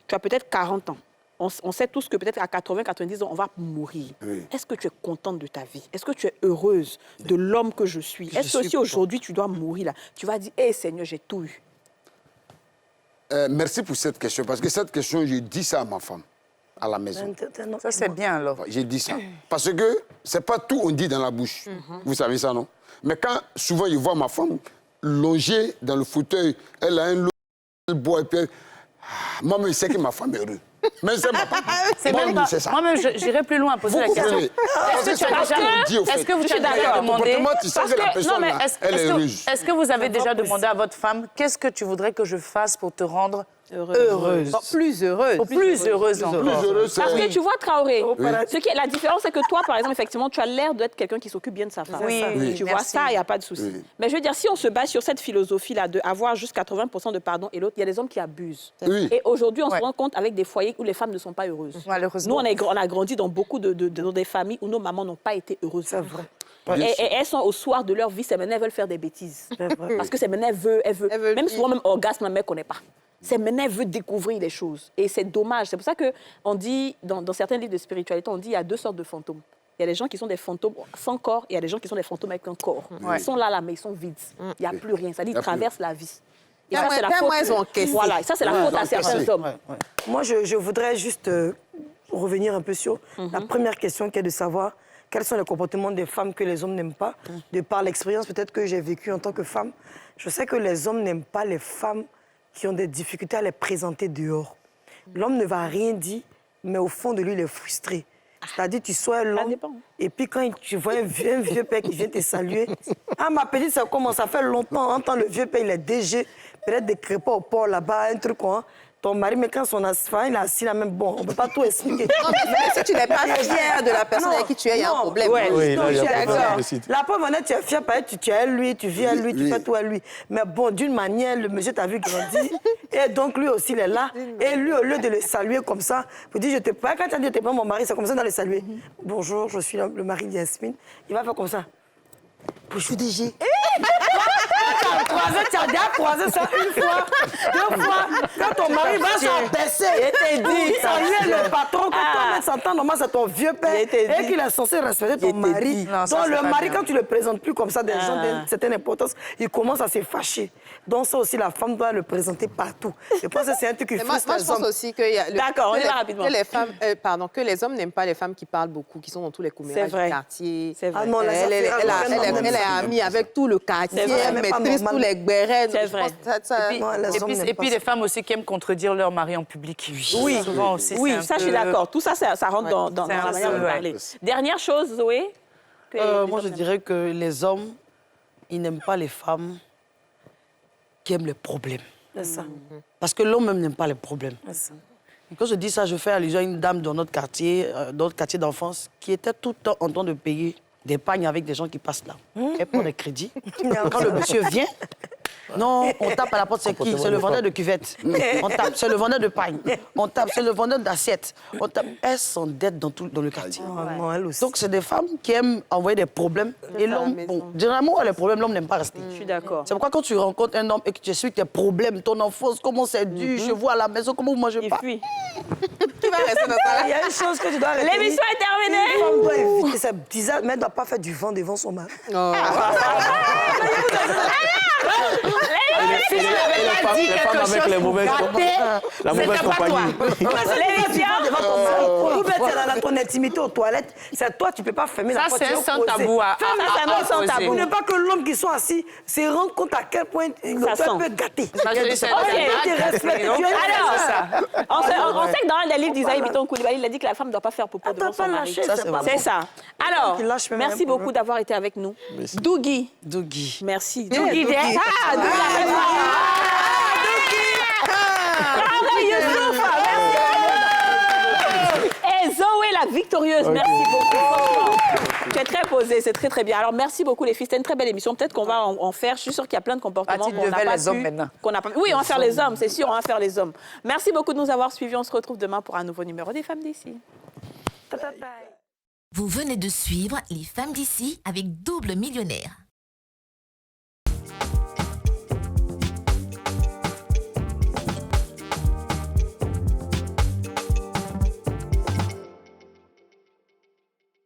tu as peut-être 40 ans, on sait tous que peut-être à 80, 90 ans, on va mourir. Oui. Est-ce que tu es contente de ta vie? Est-ce que tu es heureuse de l'homme que je suis? Est-ce que si aujourd'hui tu dois mourir, là, tu vas dire, hé Seigneur, j'ai tout eu? Merci pour cette question, parce que cette question, je dis ça à ma femme, à la maison. Ça, c'est bien, alors. J'ai dit ça. Parce que c'est pas tout on dit dans la bouche. Vous savez ça, non? Mais quand souvent je vois ma femme longée dans le fauteuil, elle a un lot, elle boit, et puis moi, je sais que ma femme est heureuse. Mais c'est ma femme. C'est ça. Moi-même, j'irai plus loin à poser la question. Est-ce que vous avez déjà demandé... Est-ce que vous avez déjà demandé à votre femme, qu'est-ce que tu voudrais que je fasse pour te rendre heureuse? Plus heureuse. Plus heureuse. Parce que tu vois, Traoré, la différence, c'est que toi, par exemple, effectivement, tu as l'air d'être quelqu'un qui s'occupe bien de sa femme. Oui. Tu vois ça, il n'y a pas de souci. Mais je veux dire, si on se base sur cette philosophie-là d'avoir juste 80% de pardon et l'autre, il y a des hommes qui abusent. Et aujourd'hui, on se rend compte avec des foyers où les femmes ne sont pas heureuses. Malheureusement. Nous, on a grandi dans beaucoup dans des familles où nos mamans n'ont pas été heureuses. C'est vrai. Et elles sont au soir de leur vie, c'est maintenant elles veulent faire des bêtises. Parce que c'est maintenant elle veut. Même souvent, même orgasme, la mère ne connaît pas. C'est maintenant elle veut découvrir les choses. Et c'est dommage. C'est pour ça qu'on dit, dans certains livres de spiritualité, on dit qu'il y a deux sortes de fantômes. Il y a des gens qui sont des fantômes sans corps et il y a des gens qui sont des fantômes avec un corps. Ils sont là, mais ils sont vides. Il n'y a plus rien. Ça dit qu'ils traversent la vie. Et ça, c'est la faute. Voilà, ça, c'est la faute à certains hommes. Moi, je voudrais juste revenir un peu sur la première question qui est de savoir quels sont les comportements des femmes que les hommes n'aiment pas. De par l'expérience peut-être que j'ai vécue en tant que femme, je sais que les hommes n'aiment pas les femmes qui ont des difficultés à les présenter dehors. L'homme ne va rien dire, mais au fond de lui, il est frustré. C'est-à-dire, tu sois l'homme, et puis quand tu vois un vieux père qui vient te saluer, « Ah, ma petite, ça commence, ça fait longtemps, on entend le vieux père, il est DG, peut-être des crêpes au port là-bas, un truc quoi. Ton mari, mais quand son asfin, il est assis là même, bon, on ne peut pas tout expliquer. Non, mais si tu n'es pas fier de la personne avec qui tu es, il y a un problème. Oui, là, il y a un problème. La pauvre, tu es fier, tu es à lui, tu vis à lui, tu fais tout à lui. Mais bon, d'une manière, le monsieur t'a vu grandir, et donc lui aussi, il est là. Et lui, au lieu de le saluer comme ça, vous dites, je te prends, quand tu as dit, je te prends mon mari, c'est comme ça, dans le saluer. Bonjour, je suis le mari d'Yasmine. Il va faire comme ça. Bonjour, DG. Tu as déjà croisé ça une fois, 2 fois. Quand ton mari va s'abaisser, il dit, le patron, quand toi, s'entend, normalement, c'est ton vieux père, et qu'il est censé respecter ton mari. Donc, le mari, quand tu le présentes plus comme ça, des gens d'une certaine importance, il commence à se fâcher. Donc, ça aussi, la femme doit le présenter partout. Je pense que c'est un truc qui frustre moi, je pense aussi que D'accord, on y va rapidement. Que les hommes n'aiment pas les femmes qui parlent beaucoup, qui sont dans tous les commérages du quartier. C'est vrai. Ah non, Elle est amie avec tout le quartier, elle maîtrise tous les gbérets. C'est vrai. Et puis les femmes aussi qui aiment contredire leur mari en public. Oui, souvent aussi. Oui, ça, je suis d'accord. Tout ça, ça rentre dans la manière de parler. Dernière chose, Zoé. Moi, je dirais que les hommes, ils n'aiment pas les femmes qui aiment les problèmes. C'est ça. Parce que l'homme même n'aime pas les problèmes. Et quand je dis ça, je fais allusion à une dame dans notre quartier d'enfance, qui était tout le temps en train de payer des pagnes avec des gens qui passent là. Elle prend des crédits. Quand le monsieur vient, non, on tape à la porte, c'est qui? C'est le vendeur de cuvettes. On tape, c'est le vendeur de pagne. On tape, c'est le vendeur d'assiettes. On tape. Elles s'endettent dans le quartier. Non, elle aussi. Donc, c'est des femmes qui aiment envoyer des problèmes. Et l'homme, bon, généralement, les problèmes, l'homme n'aime pas rester. Je suis d'accord. C'est pourquoi quand tu rencontres un homme et que tu expliques tes problèmes, ton enfance, comment c'est dur, je vois à la maison, comment vous mangez pas. Puis, Qui va rester dans ça? Il y a une chose que tu dois arrêter. l'émission est terminée. Une femme doit éviter ça bizarre, mais elle ne doit pas faire du vent devant son mari. Les femmes avec les mauvaises la mauvaise compagnie. Vous êtes dans ton intimité aux toilettes, c'est toi, tu ne peux pas fermer la porte. Ça, c'est un sans tabou à tabou. Il n'est pas que l'homme qui sont assis se rende compte à quel point l'auteur peut gâter. Alors, on sait que dans un des livres d'Isaïe Biton Koulibaly, il a dit que la femme ne doit pas faire popo devant son mari. C'est ça. Alors, merci beaucoup d'avoir été avec nous. Dougui. Merci. Dougui. Et Zoé, la victorieuse, merci beaucoup. Tu es très posée, c'est très très bien. Alors merci beaucoup les filles, c'était une très belle émission. Peut-être qu'on va en faire. Je suis sûre qu'il y a plein de comportements qu'on n'a pas pu. Oui, on va faire les hommes, c'est sûr, on va faire les hommes. Merci beaucoup de nous avoir suivis. On se retrouve demain pour un nouveau numéro des Femmes d'ici. Vous venez de suivre Les Femmes d'ici avec Double Millionnaire.